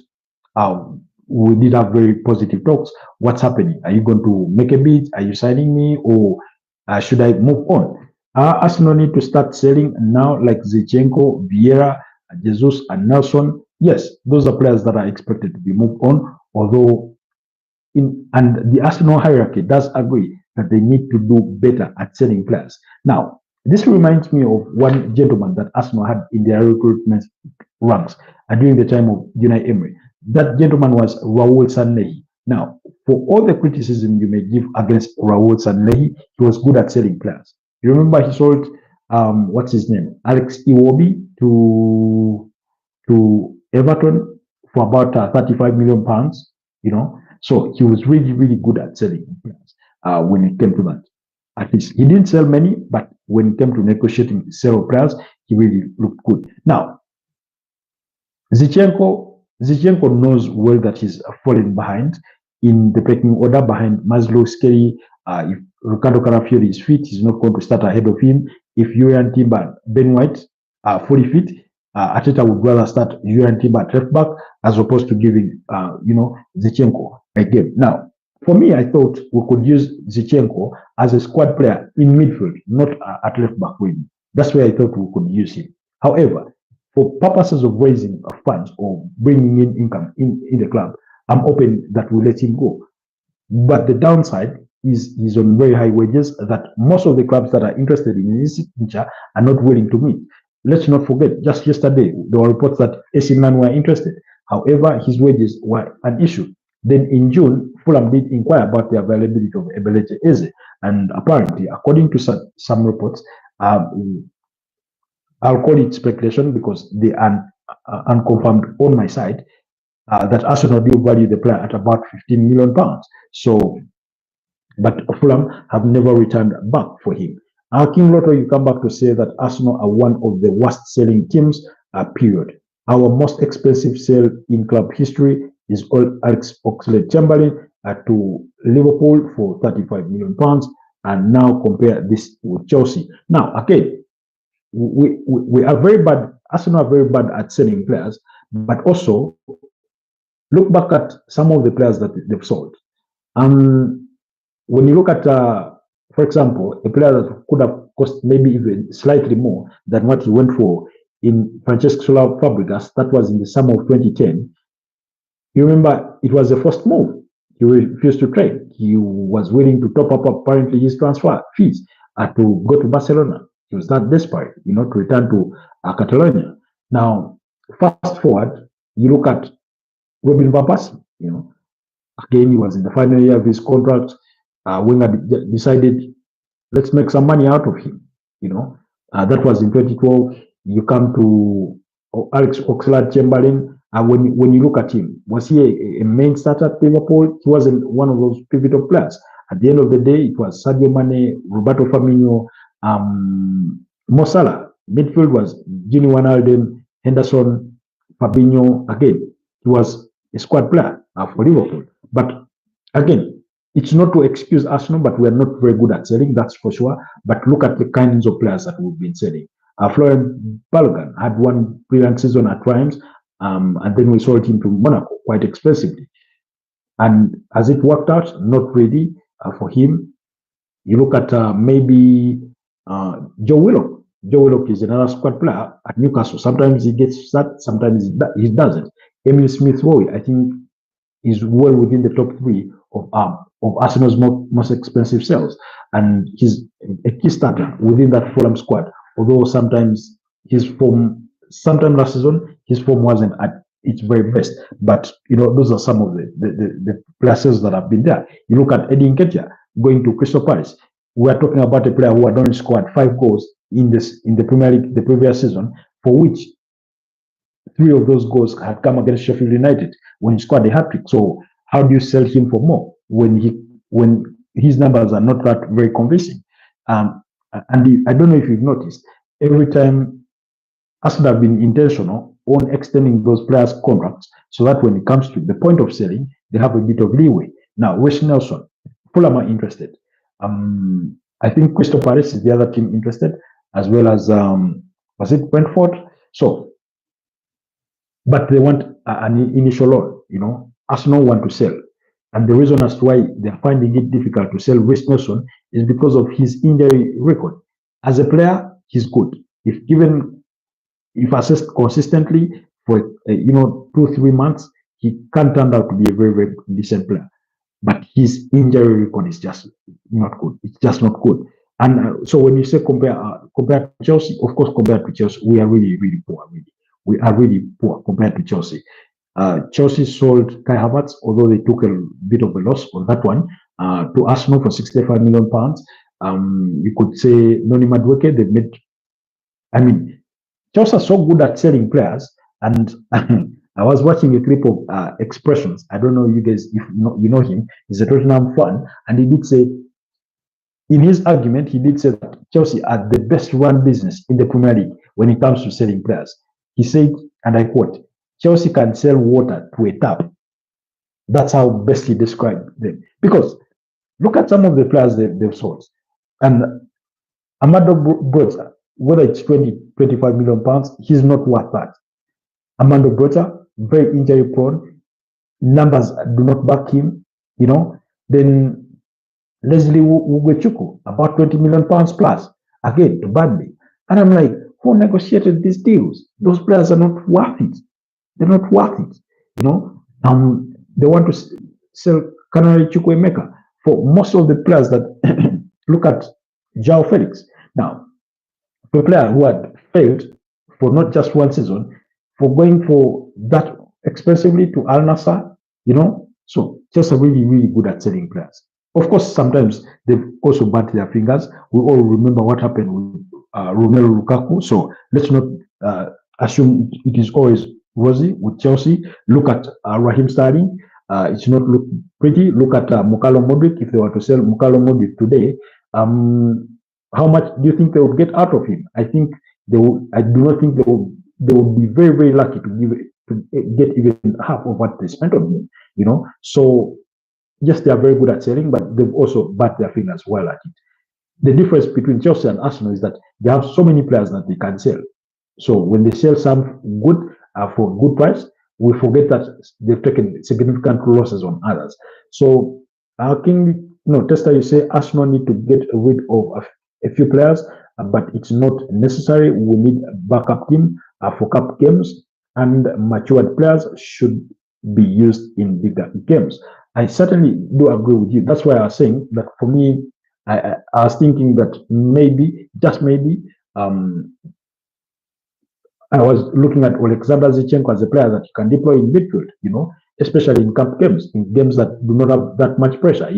Speaker 1: we did have very positive talks. What's happening? Are you going to make a bid? Are you signing me, or should I move on? Arsenal need to start selling now, like Zinchenko, Vieira, Jesus, and Nelson. Yes, those are players that are expected to be moved on. Although, and the Arsenal hierarchy does agree that they need to do better at selling players. Now, this reminds me of one gentleman that Arsenal had in their recruitment ranks during the time of Unai Emery. That gentleman was Raul Sanllehi. Now, for all the criticism you may give against Raul Sanlehi, he was good at selling players. You remember he sold what's his name, Alex Iwobi to Everton for about 35 million pounds. So he was really, really good at selling players when it came to that. At least he didn't sell many, but when it came to negotiating the sale of players, he really looked good. Now, Zinchenko knows well that he's falling behind in the pecking order behind Maslow Skelly. If Ricardo Carafiori is fit, he's not going to start ahead of him. If Julian Timber, Ben White are fully fit, Arteta would rather start Julian Timber at left back as opposed to giving, Zinchenko a game. Now, for me, I thought we could use Zinchenko as a squad player in midfield, not at left back really. That's where I thought we could use him. However, for purposes of raising funds or bringing in income in the club, I'm open that we let him go. But the downside is he's on very high wages that most of the clubs that are interested in his signature are not willing to meet. Let's not forget, just yesterday, there were reports that AC Milan were interested. However, his wages were an issue. Then in June, Fulham did inquire about the availability of Eberechi Eze. And apparently, according to some reports, I'll call it speculation because they are unconfirmed on my side, that Arsenal do value the player at about 15 million pounds. So, but Fulham have never returned back for him. King Lotto, you come back to say that Arsenal are one of the worst selling teams, period. Our most expensive sale in club history is Alex Oxlade-Chamberlain to Liverpool for 35 million pounds. And now compare this with Chelsea. Now, again, we are very bad. Arsenal are very bad at selling players, but also look back at some of the players that they've sold. When you look at, for example, a player that could have cost maybe even slightly more than what he went for in Francesco Fabregas, that was in the summer of 2010. You remember it was the first move. He refused to trade. He was willing to top up apparently his transfer fees to go to Barcelona. He was that desperate, to return to Catalonia. Now, fast forward, you look at Robin van Persie. Again, he was in the final year of his contract. Wenger decided, let's make some money out of him. That was in 2012. You come to Alex Oxlade-Chamberlain. When you look at him, was he a main starter at Liverpool? He wasn't one of those pivotal players. At the end of the day, it was Sadio Mane, Roberto Firmino, Mo Salah. Midfield was Gini Wijnaldum, Henderson, Fabinho. Again, he was a squad player for Liverpool. But again, it's not to excuse Arsenal, but we are not very good at selling, that's for sure. But look at the kinds of players that we've been selling. Florian Balogun had one brilliant season at Reims, and then we sold him to Monaco quite expensively. And has it worked out? Not really for him. You look at maybe Joe Willock. Joe Willock is another squad player at Newcastle. Sometimes he gets that, sometimes he doesn't. Emil Smith-Rowe, I think, is well within the top three of Arsenal's most expensive sales. And he's a key starter within that Fulham squad. Although sometimes sometime last season, his form wasn't at its very best. But, those are some of the players that have been there. You look at Eddie Nketiah going to Crystal Palace. We are talking about a player who had only scored 5 goals in the Premier League the previous season, for which 3 of those goals had come against Sheffield United when he scored a hat-trick. So how do you sell him for more when his numbers are not that very convincing? And I don't know if you've noticed, every time Arsenal have been intentional on extending those players' contracts so that when it comes to the point of selling, they have a bit of leeway. Now, Wes Nelson, Fulham are interested. I think Crystal Palace is the other team interested, as well as, was it Brentford? So, but they want an initial loan, Arsenal want to sell. And the reason as to why they're finding it difficult to sell Wes Nelson is because of his injury record. As a player, he's good. If assessed consistently for 2-3 months, he can turn out to be a very, very decent player. But his injury record is just not good. It's just not good. And so when you say compare to Chelsea, of course, compared to Chelsea, we are really, really poor. Really, we are really poor compared to Chelsea. Chelsea sold Kai Havertz, although they took a bit of a loss on that one, to Arsenal for £65 million. You could say Noni Madueke, they made, I mean, Chelsea are so good at selling players. And I was watching a clip of Expressions. I don't know you guys if you know him. He's a Tottenham fan, and he did say, in his argument, he did say that Chelsea are the best run business in the Premier League when it comes to selling players. He said, and I quote, Chelsea can sell water to a tap. That's how best he described them. Because look at some of the players they've sold. And Amado Brota, whether it's 20, 25 million pounds, he's not worth that. Amando Brota, very injury prone. Numbers do not back him, Then Leslie Uguechuku, about 20 million pounds plus, again, to Burnley. And I'm like, who negotiated these deals? Those players are not worth it. They're not worth it. They want to sell Canary Chukwuemeka for most of the players that look at Joao Felix. Now, for a player who had failed for not just one season, for going for that expensively to Al Nassr, so just really, really good at selling players. Of course, sometimes they've also burnt their fingers. We all remember what happened with Romelu Lukaku. So let's not assume it is always rosy with Chelsea. Look at Raheem Sterling. It's not look pretty. Look at Mukalo Modric. If they were to sell Mukalo Modric today, how much do you think they would get out of him? I think they will. I do not think they will be very, very lucky to get even half of what they spent on him. So yes, they are very good at selling, but they've also burnt their fingers well at it. The difference between Chelsea and Arsenal is that they have so many players that they can sell. So when they sell some good for a good price, we forget that they've taken significant losses on others. So Tester, you say Arsenal need to get rid of a few players, but it's not necessary. We need a backup team for cup games, and matured players should be used in bigger games. I certainly do agree with you. That's why I was saying that for me, I was thinking that maybe, just maybe, I was looking at Alexander Zinchenko as a player that you can deploy in midfield, especially in cup games, in games that do not have that much pressure,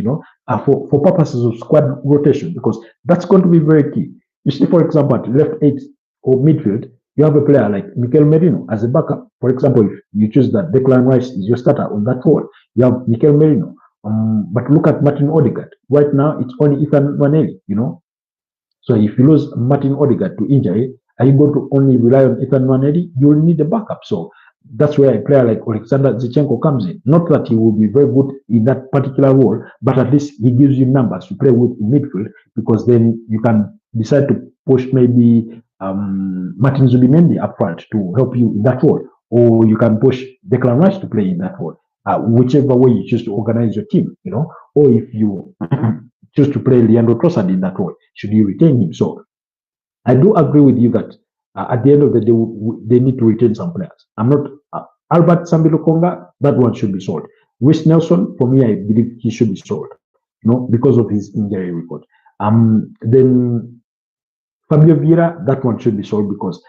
Speaker 1: for purposes of squad rotation, because that's going to be very key. You see, for example, at left 8 or midfield, you have a player like Mikel Merino as a backup. For example, if you choose that Declan Rice is your starter on that role, you have Mikel Merino. But look at Martin Odegaard. Right now, it's only Ethan Nwaneri, So if you lose Martin Odegaard to injury, are you going to only rely on Ethan Nwaneri? You will need a backup. So that's where a player like Alexander Zinchenko comes in. Not that he will be very good in that particular role, but at least he gives you numbers to play with in midfield, because then you can decide to push maybe Martin Zubimendi up front to help you in that role, or you can push Declan Rice to play in that role, whichever way you choose to organize your team, or if you choose to play Leandro Trossard in that role, should you retain him? So I do agree with you that at the end of the day, they need to retain some players. I'm not Albert Sambi-Lokonga, that one should be sold. Rhys Nelson, for me, I believe he should be sold, because of his injury record. Then Fabio Vieira, that one should be sold because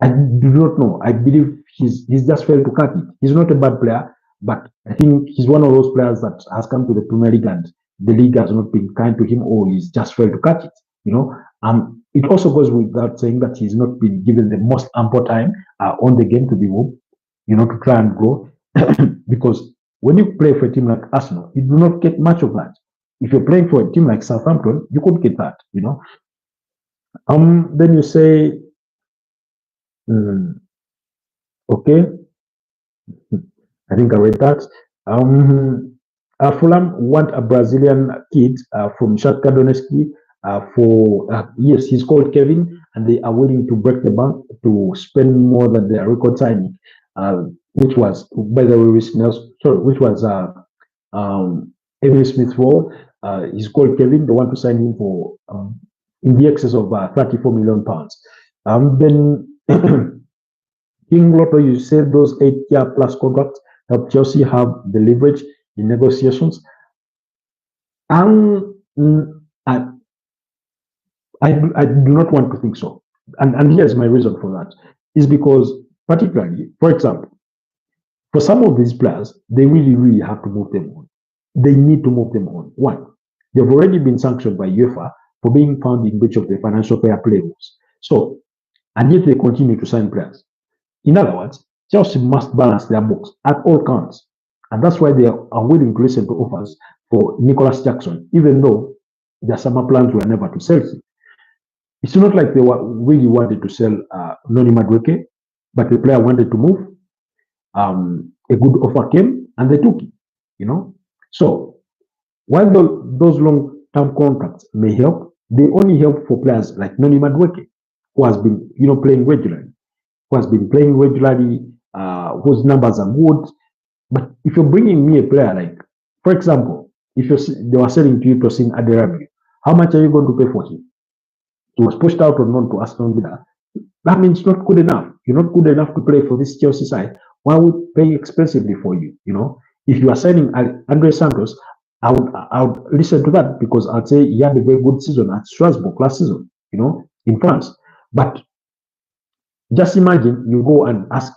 Speaker 1: I do not know. I believe he's just failed to cut it. He's not a bad player, but I think he's one of those players that has come to the Premier League and the league has not been kind to him, or he's just failed to cut it. It also goes without saying that he's not been given the most ample time on the game to be moved, to try and grow. Because when you play for a team like Arsenal, you do not get much of that. If you're playing for a team like Southampton, you could get that, Then you say, okay, I think I read that. Fulham want a Brazilian kid from Shakhtar Donetsk yes, he's called Kevin, and they are willing to break the bank to spend more than their record signing, which was, by the way, which was Emil Smith Rowe. He's called Kevin. They want to sign him for in the excess of 34 million pounds. Then King Lotto, you said those 8-year plus contracts help Chelsea have the leverage in negotiations. I do not want to think so. And here's my reason for that. Is because, particularly, for example, For some of these players, they really, really have to move them on. They need to move them on. One, they've already been sanctioned by UEFA for being found in breach of the financial fair play rules. So, and yet they continue to sign players. In other words, Chelsea must balance their books at all counts. And that's why they are willing to listen to offers for Nicholas Jackson, even though their summer plans were never to sell him. It's not like they were really wanted to sell Noni Madueke, but the player wanted to move. A good offer came and they took it, you know. So while those long-term contracts may help, they only help for players like Noni Madueke, who has been, playing regularly, whose numbers are good. But if you're bringing me a player like, for example, if they were selling to you to sing Eberechi, how much are you going to pay for him? He was pushed out on loan to Aston Villa. That means not good enough. You're not good enough to play for this Chelsea side. Why would pay expensively for you? If you are signing Andre Santos, I would listen to that because I'd say he had a very good season at Strasbourg last season, in France. But just imagine you go and ask,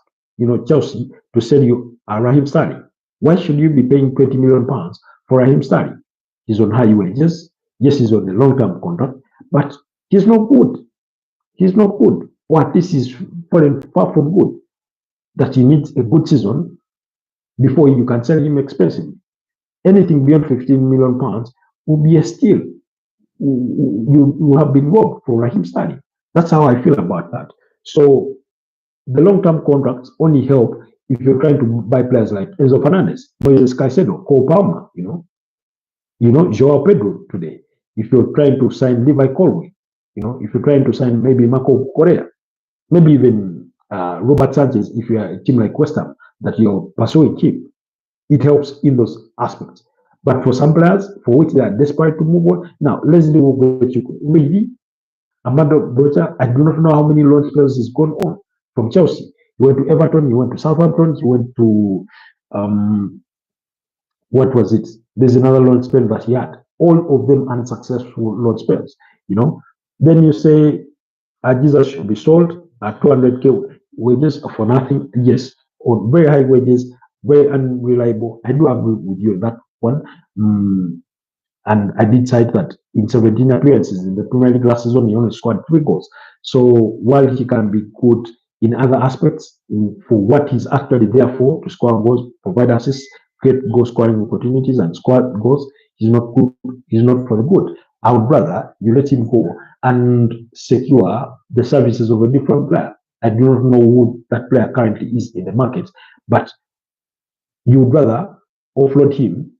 Speaker 1: Chelsea to sell you Raheem Sterling. Why should you be paying £20 million for Raheem Sterling? He's on high wages. Yes, he's on a long-term contract, but he's not good. He's not good. What this is far from good. That he needs a good season before you can sell him expensively. Anything beyond £15 million will be a steal. You have been robbed for Raheem Sterling. That's how I feel about that. So the long-term contracts only help if you're trying to buy players like Enzo Fernandez, Moises Caicedo, Cole Palmer, Joao Pedro today. If you're trying to sign Levi Colwill, if you're trying to sign maybe Marco Correa, maybe even Robert Sanchez, if you are a team like West Ham that you're pursuing cheap, it helps in those aspects. But for some players for which they are desperate to move on, now let's do what you really. Amanda Brocha, I do not know how many loan spells he's gone on from Chelsea. He went to Everton, he went to Southampton, he went to what was it? There's another loan spell that he had. All of them unsuccessful loan spells. Then you say Jesus should be sold at 200k wages for nothing. Yes, on very high wages, very unreliable. I do agree with you on that one. And I did cite that in 17 appearances in the Premier League last season, he only scored 3 goals. So while he can be good in other aspects, for what he's actually there for, to score goals, provide assists, create goal scoring opportunities, and score goals, he's not good. He's not for the good. I would rather you let him go and secure the services of a different player. I do not know who that player currently is in the market, but you would rather offload him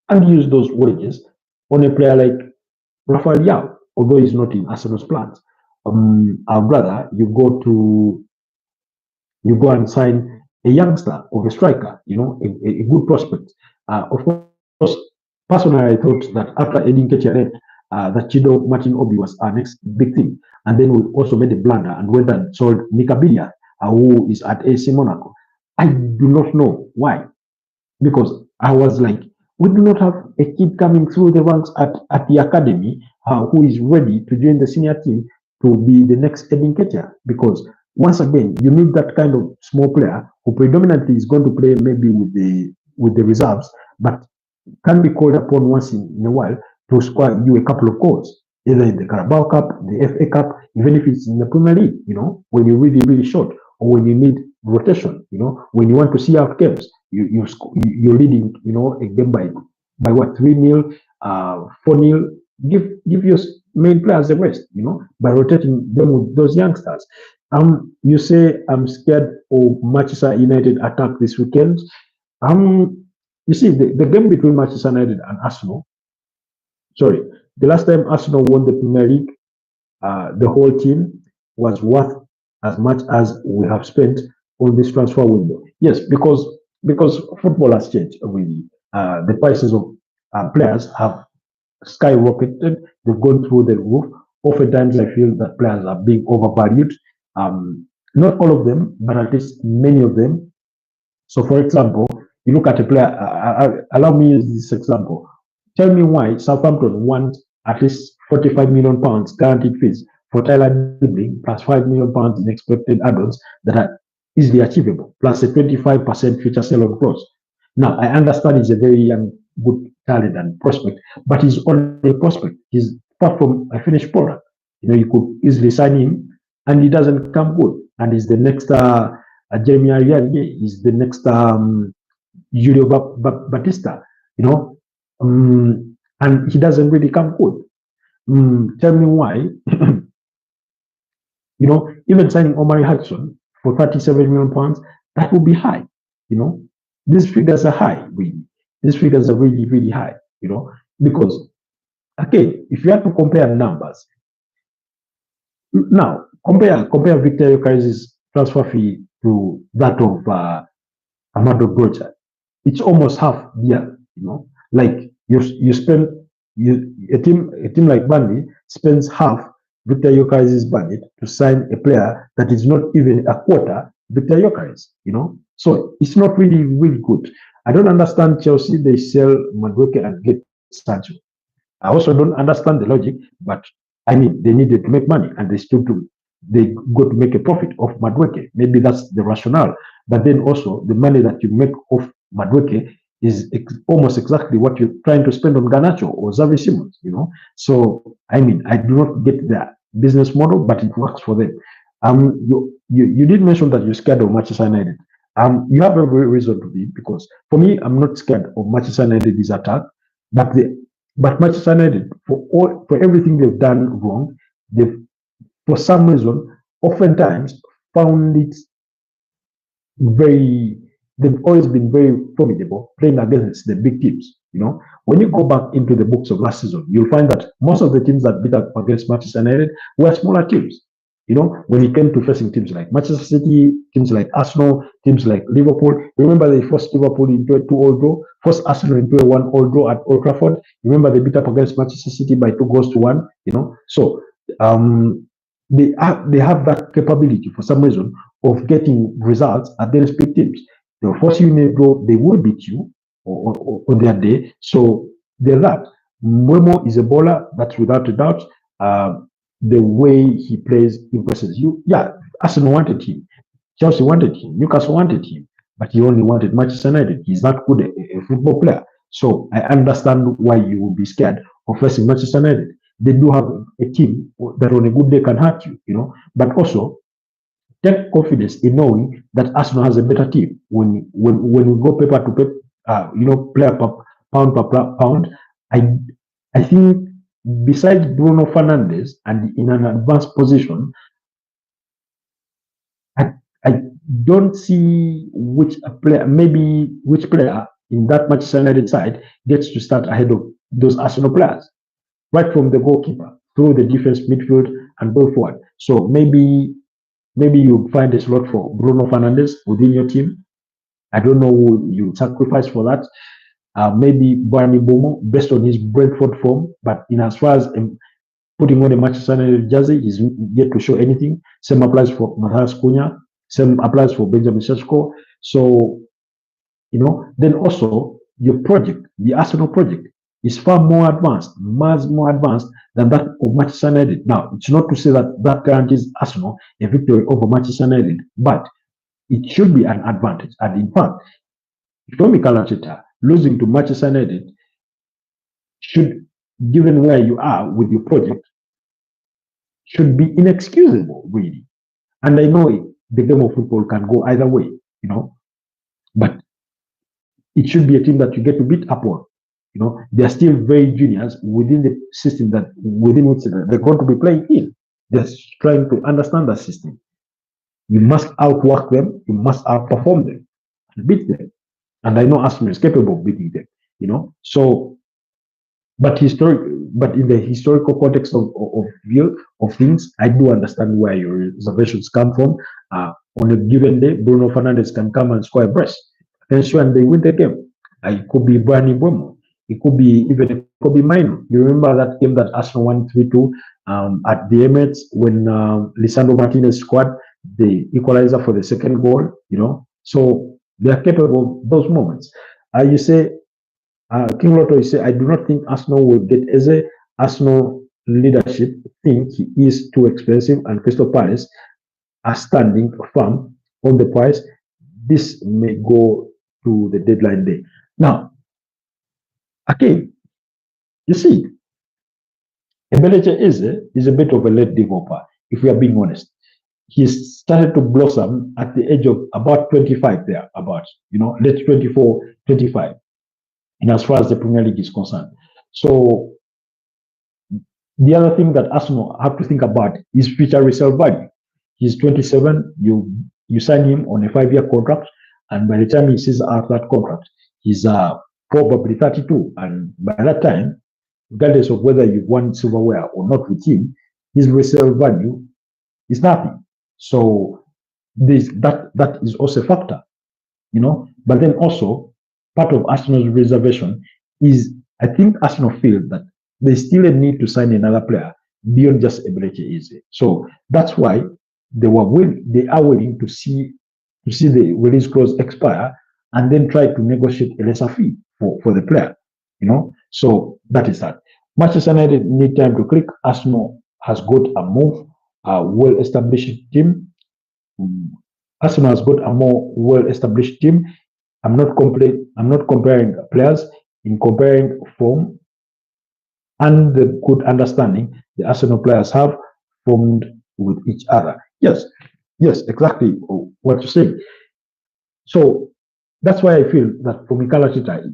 Speaker 1: and use those wages on a player like Rafael Leao, although he's not in Arsenal's plans. I'd rather you go and sign a youngster or a striker, a good prospect. Of course, personally, I thought that after Edin Ketia that Chido Martin Obi was our next big thing. And then we also made a blunder and went and sold Mika Bilia, who is at AC Monaco. I do not know why. Because I was like, we do not have a kid coming through the ranks at the academy who is ready to join the senior team to be the next Edin Ketia. Because once again, you need that kind of small player who predominantly is going to play maybe with the reserves, but can be called upon once in a while to score you a couple of goals, either in the Carabao Cup, the FA Cup, even if it's in the Premier League, when you're really, really short, or when you need rotation, when you want to see out games, you're leading, a game by what, 3-0, 4-0, give your main players the rest, by rotating them with those youngsters. You say I'm scared of Manchester United attack this weekend. You see, the game between Manchester United and Arsenal, the last time Arsenal won the Premier League, the whole team was worth as much as we have spent on this transfer window. Yes, because football has changed really. The prices of players have skyrocketed. They've gone through the roof. Oftentimes, I feel that players are being overvalued. Not all of them, but at least many of them. So, for example, you look at a player. Allow me to use this example. Tell me why Southampton want at least £45 million guaranteed fees for Tyler Dibling plus £5 million in expected add-ons that are easily achievable, plus a 25% future sell-on clause. Now, I understand he's a very young, good talent and prospect, but he's only a prospect. He's far from a finished product. You could easily sign him, and he doesn't come good. And he's the next Jeremy Ariane. He's the next Julio Batista. And he doesn't really come good. Tell me why. Even signing Omari Hudson for 37 million pounds, that would be high. These figures are high, really. These figures are really, really high, because, again, if you have to compare numbers, now, compare Victor Yokeres's transfer fee to that of Amado Brocha. It's almost half the like you spend a team like Burnley spends half Victor Yokeres's budget to sign a player that is not even a quarter Victor Yokeres, So it's not really, really good. I don't understand Chelsea, they sell Madueke and get Sancho. I also don't understand the logic, but I mean, they needed to make money and they got to make a profit off Madueke. Maybe that's the rationale. But then also, the money that you make off Madueke is almost exactly what you're trying to spend on Garnacho or Xavi Simons, So, I mean, I do not get the business model, but it works for them. You did mention that you're scared of Manchester United. You have every reason to be, because for me, I'm not scared of Manchester United's attack, but Manchester United, for everything they've done wrong, they've, for some reason, oftentimes found it they've always been very formidable playing against the big teams. When you go back into the books of last season, you'll find that most of the teams that beat up against Manchester United were smaller teams. When it came to facing teams like Manchester City, teams like Arsenal, teams like Liverpool. Remember they forced Liverpool into a 2-2 draw, forced Arsenal into a 1-1 draw at Old Trafford. Remember they beat up against Manchester City by 2-1. So they have that capability for some reason of getting results against big teams. They'll force you in a draw, they will beat you on their day. So they're that. Mbeumo is a bowler, that's without a doubt. The way he plays impresses you. Yeah, Arsenal wanted him, Chelsea wanted him, Newcastle wanted him, but he only wanted Manchester United. He's not good a football player. So I understand why you will be scared of facing Manchester United. They do have a team that on a good day can hurt you, but also take confidence in knowing that Arsenal has a better team. When we go paper to paper, player per pound per pound, I think besides Bruno Fernandes and in an advanced position, I don't see which player in that Manchester United side gets to start ahead of those Arsenal players, right from the goalkeeper through the defense, midfield, and go forward. So maybe you find a slot for Bruno Fernandes within your team. I don't know who you sacrifice for that. Maybe Barney Bomo, based on his Brentford form, but in as far as putting on a Manchester United jersey, he's yet to show anything. Same applies for Matthias Cunha. Same applies for Benjamin Sesko. So, then also your project, the Arsenal project, is far more advanced, much more advanced than that of Manchester United. Now, it's not to say that guarantees Arsenal a victory over Manchester United, but it should be an advantage. And in fact, Tommy Arteta losing to Manchester United should, given where you are with your project, should be inexcusable, really. And I know the game of football can go either way, but it should be a team that you get to beat upon. They're still very juniors within the system within which they're going to be playing in. They're trying to understand that system. You must outwork them, you must outperform them and beat them. And I know Arsenal is capable of beating them, So, but in the historical context of view of things, I do understand where your reservations come from. On a given day, Bruno Fernandes can come and score a brace, and they win the game. It could be Brani Bomo. It could be Mino. You remember that game that Arsenal won 3-2 at the Emirates when Lisandro Martinez scored the equalizer for the second goal, So they are capable of those moments. You say, King Lotto, you say, I do not think Arsenal will get Eze. Arsenal leadership think he is too expensive, and Crystal Palace are standing firm on the price, this may go to the deadline day. Now, again, you see, Eberechi Eze is a bit of a late developer, if we are being honest. He started to blossom at the age of about 25 there, about, late 24, 25, and as far as the Premier League is concerned. So the other thing that Arsenal have to think about is future resale value. He's 27, you sign him on a 5-year contract, and by the time he sees out that contract, he's probably 32, and by that time, regardless of whether you've won silverware or not with him, his resale value is nothing. So that is also a factor, But then also, part of Arsenal's reservation is, I think Arsenal feel that there's still a need to sign another player beyond just Eberechi Eze. So that's why they are willing to see the release clause expire and then try to negotiate a lesser fee for the player, So that is that. Manchester United need time to click. Arsenal has got a well-established team. Arsenal has got a more well-established team. I'm not comparing players, in comparing form and the good understanding the Arsenal players have formed with each other. Yes, exactly what you're saying. So that's why I feel that for Mikel Arteta,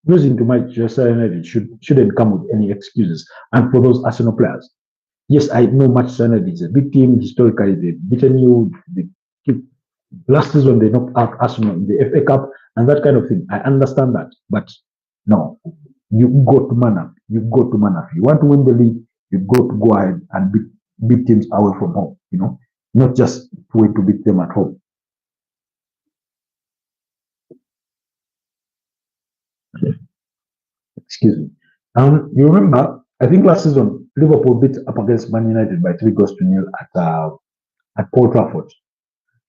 Speaker 1: losing to Manchester United shouldn't come with any excuses. And for those Arsenal players, yes, I know Manchester United is a big team. Historically, they've beaten you. Last season, they knocked out Arsenal in the FA Cup and that kind of thing. I understand that. But no, you got to man up. You want to win the league, you've got to go ahead and beat teams away from home, not just wait to beat them at home. Excuse me. You remember, I think last season, Liverpool beat up against Man United by 3-0 at Old Trafford.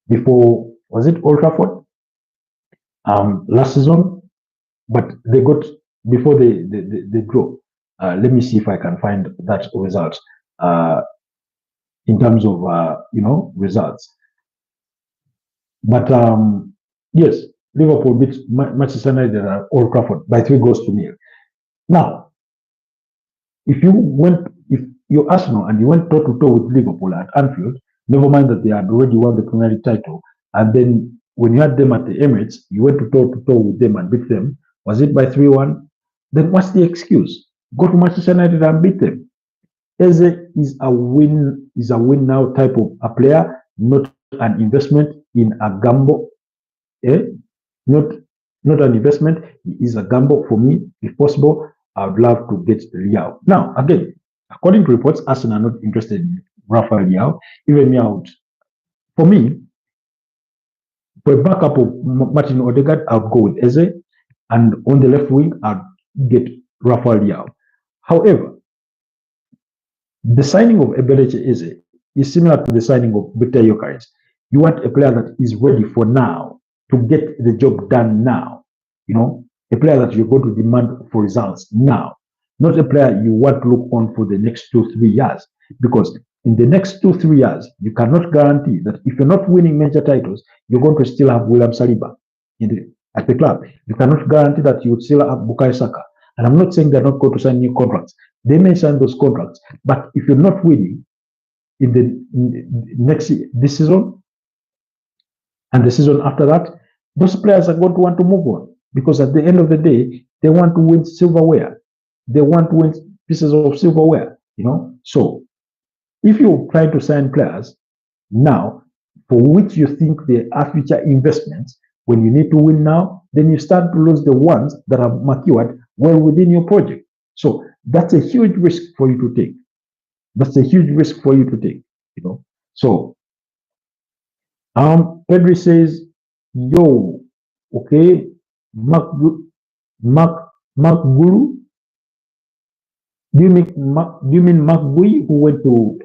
Speaker 1: Before, was it Old Trafford? Last season, but they got, before they draw. Let me see if I can find that result in terms of, results. But yes, Liverpool beat Manchester United at Old Trafford by 3-0. Now, if you're Arsenal and you went toe-to-toe with Liverpool at Anfield, never mind that they had already won the Premier League title, and then when you had them at the Emirates, you went to toe-to-toe with them and beat them, was it by 3-1? Then what's the excuse? Go to Manchester United and beat them. Eze is a win now type of a player, not an investment in a gamble. Not an investment. It is a gamble for me. If possible, I would love to get Liao. Now, again, according to reports, Arsenal are not interested in Rafael Liao. Even me out. For me, for a backup of Martin Odegaard, I would go with Eze, and on the left wing, I'd get Rafael Liao. However, the signing of Eberechi Eze is similar to the signing of Victor Gyökeres. You want a player that is ready for now, to get the job done now. A player that you're going to demand for results now. Not a player you want to look on for the next 2-3 years. Because in the next 2-3 years, you cannot guarantee that if you're not winning major titles, you're going to still have William Saliba at the club. You cannot guarantee that you would still have Bukayo Saka. And I'm not saying they're not going to sign new contracts. They may sign those contracts. But if you're not winning this season and the season after that, those players are going to want to move on. Because at the end of the day, they want to win silverware. They want to win pieces of silverware, So if you try to sign players now for which you think they are future investments, when you need to win now, then you start to lose the ones that have matured well within your project. So that's a huge risk for you to take. So Pedri says, yo, okay, Mark Guru. Do you mean Mark Gui, who went to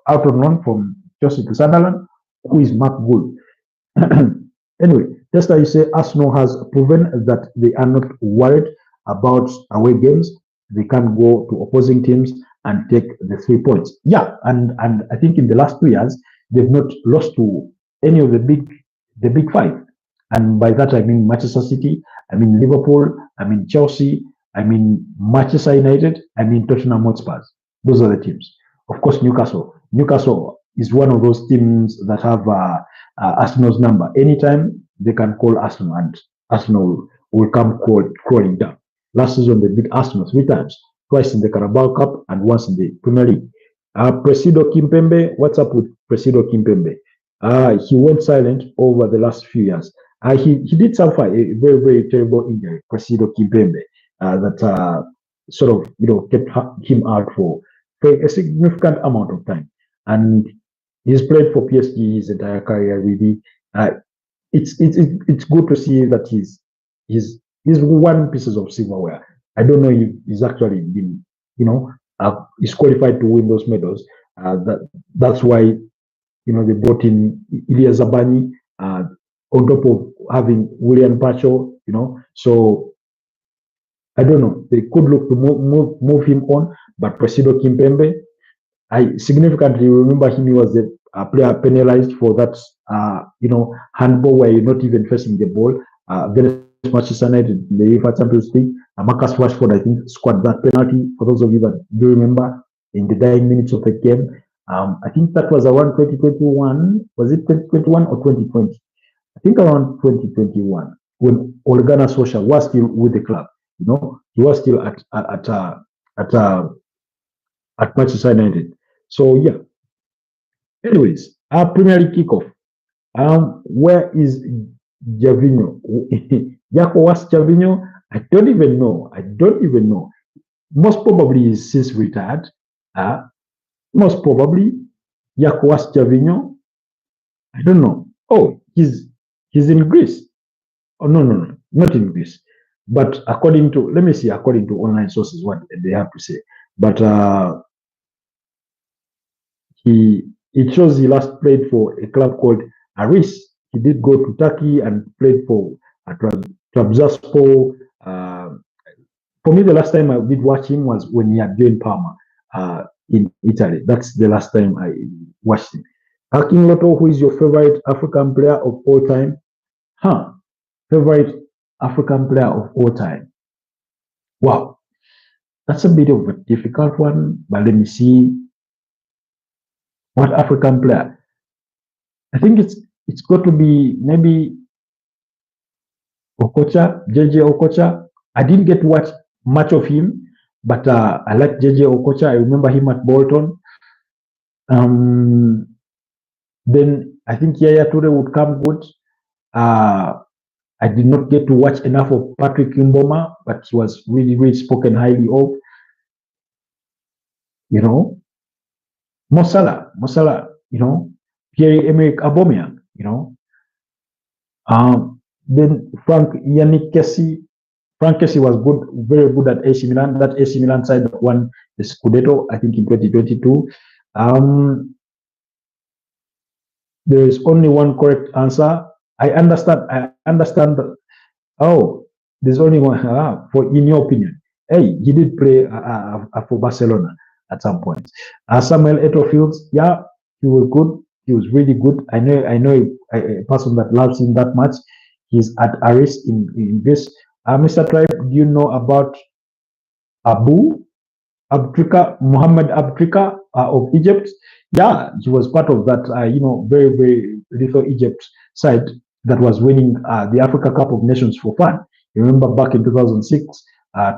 Speaker 1: out on loan from Chelsea to Sunderland? Who is Mark Gui? Anyway, just like you say, Arsenal has proven that they are not worried about away games. They can go to opposing teams and take the 3 points. Yeah, and I think in the last 2 years, they've not lost to any of the big the big five. And by that I mean Manchester City, I mean Liverpool, I mean Chelsea, I mean Manchester United, I mean Tottenham Hotspur. Those are the teams. Of course, Newcastle. Newcastle is one of those teams that have Arsenal's number. Anytime they can call Arsenal, and Arsenal will come crawling down. Last season they beat Arsenal 3 times, twice in the Carabao Cup and once in the Premier League. Presido Kimpembe, what's up with Presido Kimpembe? He went silent over the last few years. He did suffer a very, very terrible injury, Presido Kimpembe, that sort of kept him out for a significant amount of time. And he's played for PSG his entire career. Really, it's good to see that he's won pieces of silverware. I don't know if he's actually been is qualified to win those medals. That's why they brought in Ilya Zabani on top of having William Pacho. So I don't know. They could look to move him on, but Presido Kimpembe, I significantly remember him. He was the player penalized for that, handball where you're not even facing the ball. Manchester United in the UEFA Champions League. Marcus Rashford, I think, scored that penalty. For those of you that do remember, in the dying minutes of the game, I think that was around 2021. Was it 2021 or 2020? I think around 2021 when Ole Gunnar Solskjaer was still with the club. He was still at Manchester United. So yeah. Anyways, our Premier League kickoff. Where is Javinho? Yako was Javinho? I don't even know. Most probably he's since retired. Most probably Yako was Javinho. I don't know. Oh, he's in Greece. Oh no, not in Greece. But according to online sources what they have to say. But it shows he last played for a club called Aris. He did go to Turkey and played for Trabzonspor. For me, the last time I did watch him was when he had joined Parma in Italy. That's the last time I watched him. King Lotto, who is your favorite African player of all time? Favorite African player of all time? Wow, that's a bit of a difficult one, but let me see. What African player? I think it's got to be maybe Okocha, JJ Okocha. I didn't get to watch much of him, but I like JJ Okocha. I remember him at Bolton. Then I think Yaya Toure would come good. I did not get to watch enough of Patrick Mboma, but he was really, really spoken highly of. Mo Salah, Pierre-Emerick Aubameyang, then Yannick Kessie. Frank Kessie was good, very good at AC Milan. That AC Milan side that won the Scudetto, I think, in 2022. There is only one correct answer. I understand. Oh, there's only one. In your opinion, hey, he did play for Barcelona at some point. Samuel Eto'o Fields, yeah, he was good. He was really good. I know a person that loves him that much. He's at Aris in Greece. Mr. Tribe, do you know about Muhammad Abtrika of Egypt? Yeah, he was part of that, very, very little Egypt side that was winning the Africa Cup of Nations for fun. You remember back in 2006,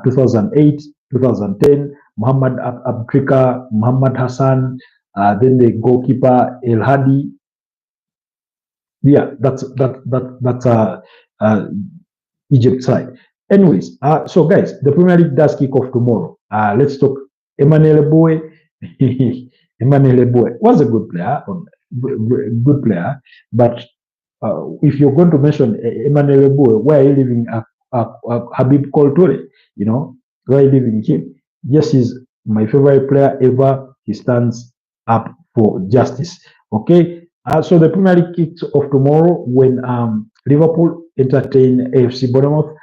Speaker 1: 2008, 2010, Muhammad Abtrika, Muhammad Hassan, then the goalkeeper El Hadi. Yeah, that's Egypt side. Anyways, so guys, the Premier League does kick off tomorrow. Let's talk Emmanuel Eboue. Emmanuel Eboue was a good player, but if you're going to mention Emmanuel Eboue, where are you leaving Habib Koltore? Where are you leaving him? Yes, he's my favorite player ever. He stands up for justice. Okay, so the Premier League kicks off tomorrow when Liverpool entertain AFC Bournemouth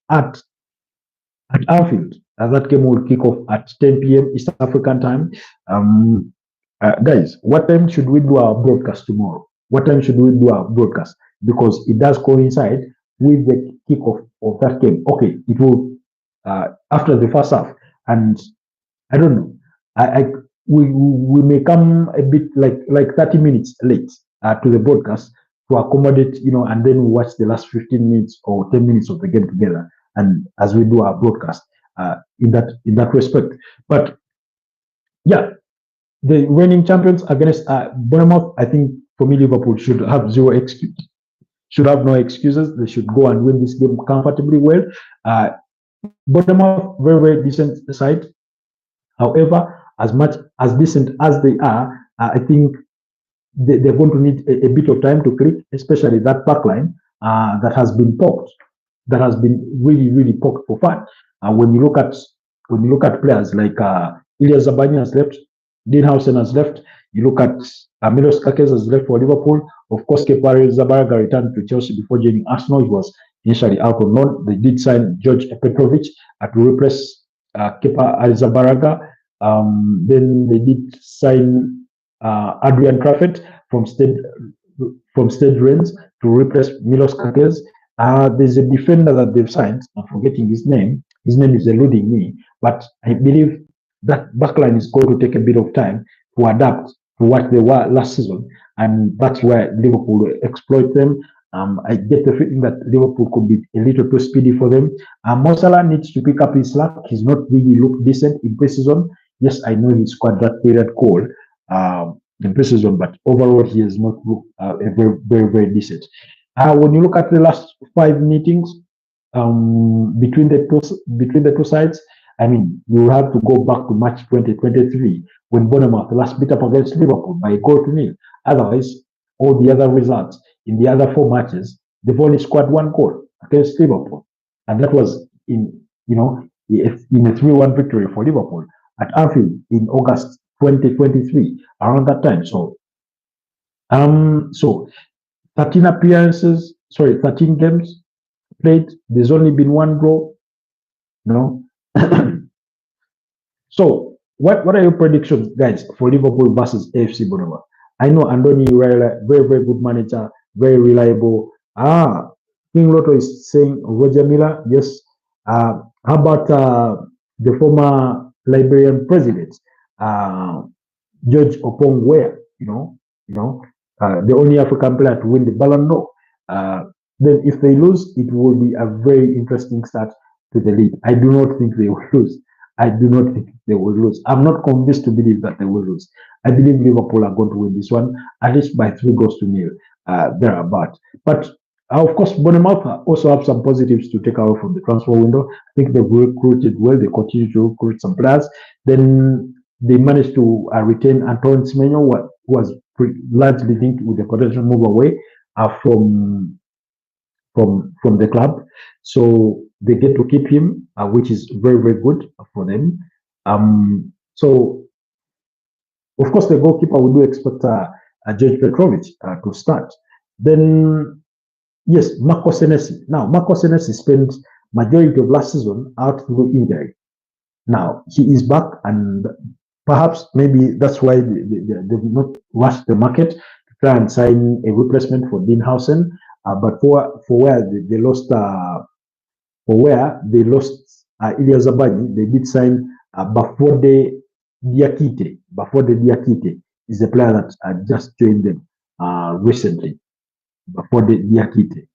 Speaker 1: at Anfield. That game will kick off at 10 p.m. East African time. Guys, what time should we do our broadcast tomorrow? What time should we do our broadcast? because it does coincide with the kickoff of that game. Okay, it will after the first half, and I don't know. I we may come a bit like 30 minutes late to the broadcast to accommodate, and then we watch the last 15 minutes or 10 minutes of the game together, and as we do our broadcast in that respect. But yeah, the reigning champions against Bournemouth, I think for me Liverpool should have zero excuse, should have no excuses. They should go and win this game comfortably well. Uh, Bournemouth, very very decent side. However, as much as decent as they are, I think they're going to need a bit of time to click, especially that back line that has been poked, that has been really, really poked for fun. When you look at players like Ilya Zabani has left, Dean Howson has left. You look at Milos Kakes has left for Liverpool. Of course, Kepa Arrizabalaga returned to Chelsea before joining Arsenal. He was initially out on loan. They did sign George Petrovic to replace Kepa Arrizabalaga. Then they did sign Adrian Trafford from Stade Rennes to replace Milos Kakes. There's a defender that they've signed. I'm forgetting his name. His name is eluding me, but I believe that backline is going to take a bit of time to adapt to what they were last season, and that's where Liverpool will exploit them. I get the feeling that Liverpool could be a little too speedy for them. Mo Salah needs to pick up his slack. He's not really looked decent in pre-season. Yes, I know he scored that period goal in pre-season, but overall he has not looked very, very, very decent. When you look at the last 5 meetings between the two sides, I mean, you have to go back to March 2023 when Bournemouth last beat up against Liverpool by a goal to nil. Otherwise, all the other results in the other 4 matches, they've only scored 1 goal against Liverpool, and that was in a 3-1 victory for Liverpool at Anfield in August 2023, around that time. So 13 games played. There's only been 1 draw. No. So what are your predictions, guys, for Liverpool versus AFC Bournemouth? I know Andoni Iraola, very very good manager, very reliable. King Lotto is saying Roger Miller. Yes. How about the former Liberian president, George Opong Weah? The only African player to win the Ballon d'Or. Then if they lose, it will be a very interesting start to the league. I do not think they will lose. I'm not convinced to believe that they will lose. I believe Liverpool are going to win this one, at least by 3 goals to nil, thereabout. But of course, Bournemouth also have some positives to take away from the transfer window. I think they've recruited well. They continue to recruit some players. Then they managed to retain Antoine Semenyo, who was largely linked with the potential move away from the club. So they get to keep him, which is very, very good for them. So, of course, the goalkeeper, we do expect George Petrovic to start. Then, yes, Marco Senesi. Now, Marco Senesi spent majority of last season out through injury. Now, he is back, and perhaps maybe that's why they've not rushed the market to try and sign a replacement for Dean Howson. But for where they lost Ilya Zabani, they did sign Bafode Diakite. Bafode Diakite is a player that just joined them recently. Bafode Diakite.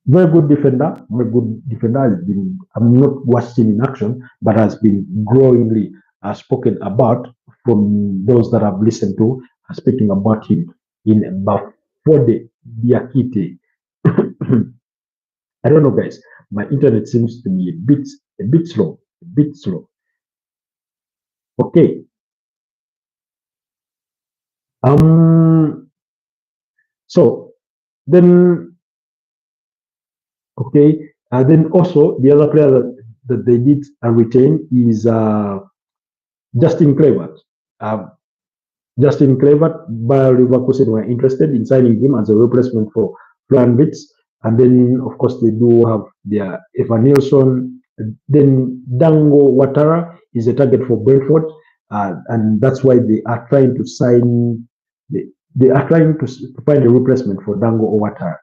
Speaker 1: Very good defender. Has been, I'm not watching in action, but has been growingly spoken about from those that I've listened to, speaking about him in Bafode Diakite. I don't know, guys. My internet seems to be a bit slow. Okay. So then, okay. Then also the other player that they did retain is Justin Kluivert. Justin Kluivert, Bayer Leverkusen were interested in signing him as a replacement for Florian Wirtz. And then, of course, they do have their Evan Nilsson. Then Dango Ouattara is a target for Brentford. And that's why they are trying to sign they are trying to find a replacement for Dango Ouattara.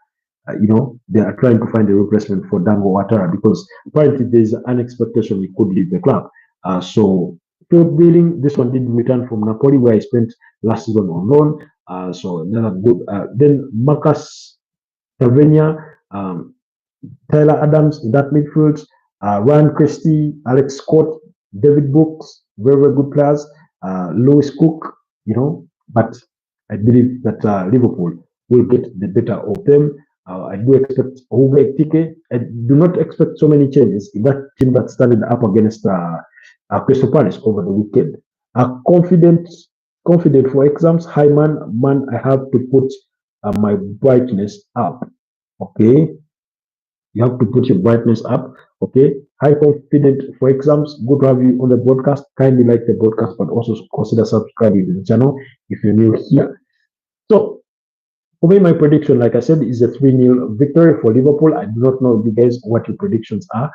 Speaker 1: They are trying to find a replacement for Dango Ouattara because apparently there's an expectation he could leave the club. So Phil Billing, this one did return from Napoli where he spent last season on loan. So another good. Then Marcus Tavernier, Tyler Adams in that midfield, Ryan Christie, Alex Scott, David Brooks, very, very good players. Lewis Cook, but I believe that Liverpool will get the better of them. I do expect Uwe Tike. I do not expect so many changes in that team that started up against Crystal Palace over the weekend. Confident for exams. Hi man, I have to put my brightness up. Okay, you have to put your brightness up. Okay, high confident for exams. Good to have you on the broadcast. Kindly like the broadcast, but also consider subscribing to the channel if you're new here. So, for me, my prediction, like I said, is a 3-0 victory for Liverpool. I do not know, you guys, what your predictions are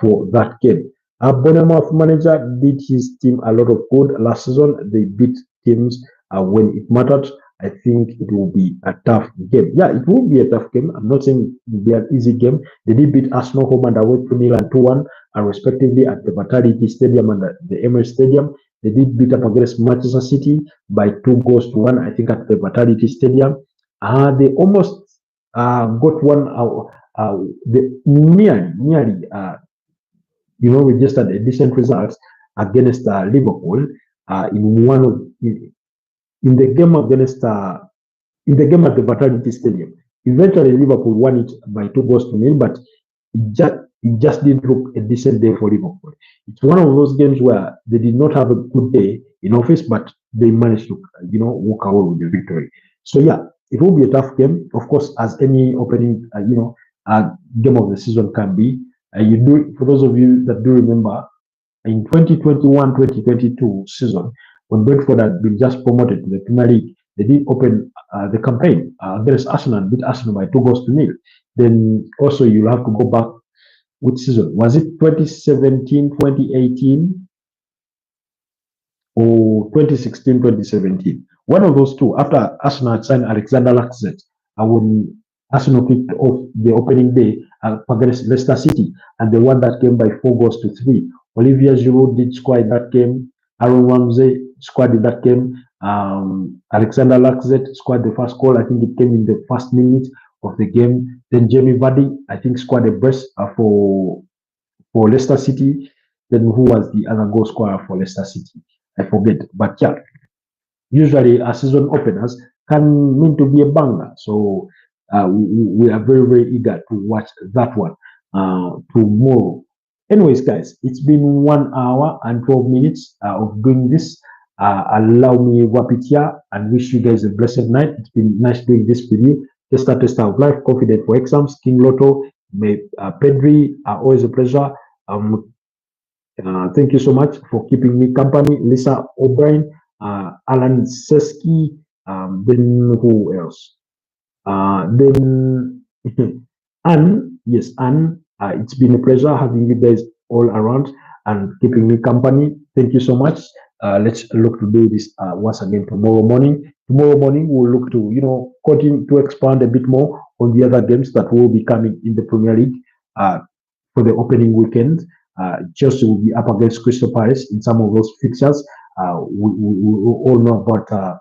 Speaker 1: for that game. Bournemouth manager did his team a lot of good last season. They beat teams when it mattered. I think it will be a tough game. Yeah, it will be a tough game. I'm not saying it will be an easy game. They did beat Arsenal home and away 2-0 and 2-1, respectively at the Vitality Stadium and the Emirates Stadium. They did beat up against Manchester City by 2-1, I think, at the Vitality Stadium. They almost got one. They nearly, registered a decent result against Liverpool in the game against in the game at the Vitality Stadium. Eventually, Liverpool won it by 2-0, but it just didn't look a decent day for Liverpool. It's one of those games where they did not have a good day in office, but they managed to, walk away with the victory. So yeah, it will be a tough game, of course, as any opening, game of the season can be. For those of you that do remember, in 2021-2022 season, when Brentford had been just promoted to the Premier League, they did open the campaign against Arsenal and beat Arsenal by 2-0. Then also you'll have to go back. Which season? Was it 2017, 2018, or 2016, 2017? One of those two. After Arsenal had signed Alexander Lacazette, when Arsenal kicked off the opening day against Leicester City, and they won that game by 4-3. Olivier Giroud did score in that game. Aaron Ramsey scored in that game. Alexander Lacazette scored the first goal. I think it came in the first minute of the game. Then Jamie Vardy, I think, scored a brace for Leicester City. Then who was the other goal scorer for Leicester City? I forget. But yeah, usually season openers can mean to be a banger. So we are very, very eager to watch that one tomorrow. Anyways, guys, it's been 1 hour and 12 minutes of doing this. Allow me to wrap it here and wish you guys a blessed night. It's been nice doing this with you. Tester of life, confident for exams, King Lotto, Pedri, always a pleasure. Thank you so much for keeping me company. Lisa O'Brien, Alan Seski, then who else? Then Anne, yes, Anne. It's been a pleasure having you guys all around and keeping me company. Thank you so much. Let's look to do this once again tomorrow morning. Tomorrow morning we'll look to continue to expand a bit more on the other games that will be coming in the Premier League for the opening weekend. Chelsea will be up against Crystal Palace in some of those fixtures. We all know about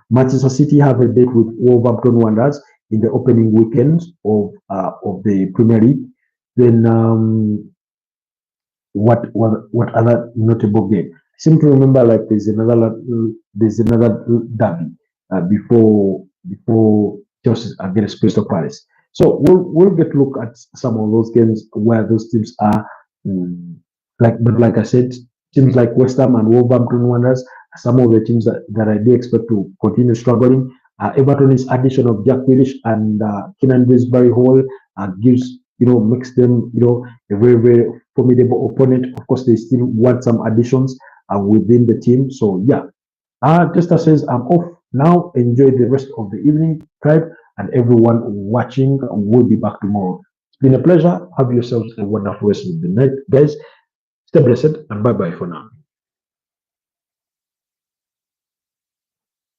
Speaker 1: Manchester City have a date with Wolverhampton Wanderers in the opening weekend of the Premier League. Then what other notable game? I seem to remember like there's another derby before Chelsea against Crystal Palace. So we'll get to look at some of those games where those teams are like I said, teams like West Ham and Wolverhampton Wanderers, some of the teams that I do expect to continue struggling. Everton's addition of Jack Grealish and Kenan Barry Hall makes them a very, very formidable opponent. Of course, they still want some additions within the team. So yeah, Tester says I'm off now. Enjoy the rest of the evening, tribe, and everyone watching. We'll be back tomorrow. It's been a pleasure. Have yourselves a wonderful rest of the night, guys. Stay blessed and bye bye for now.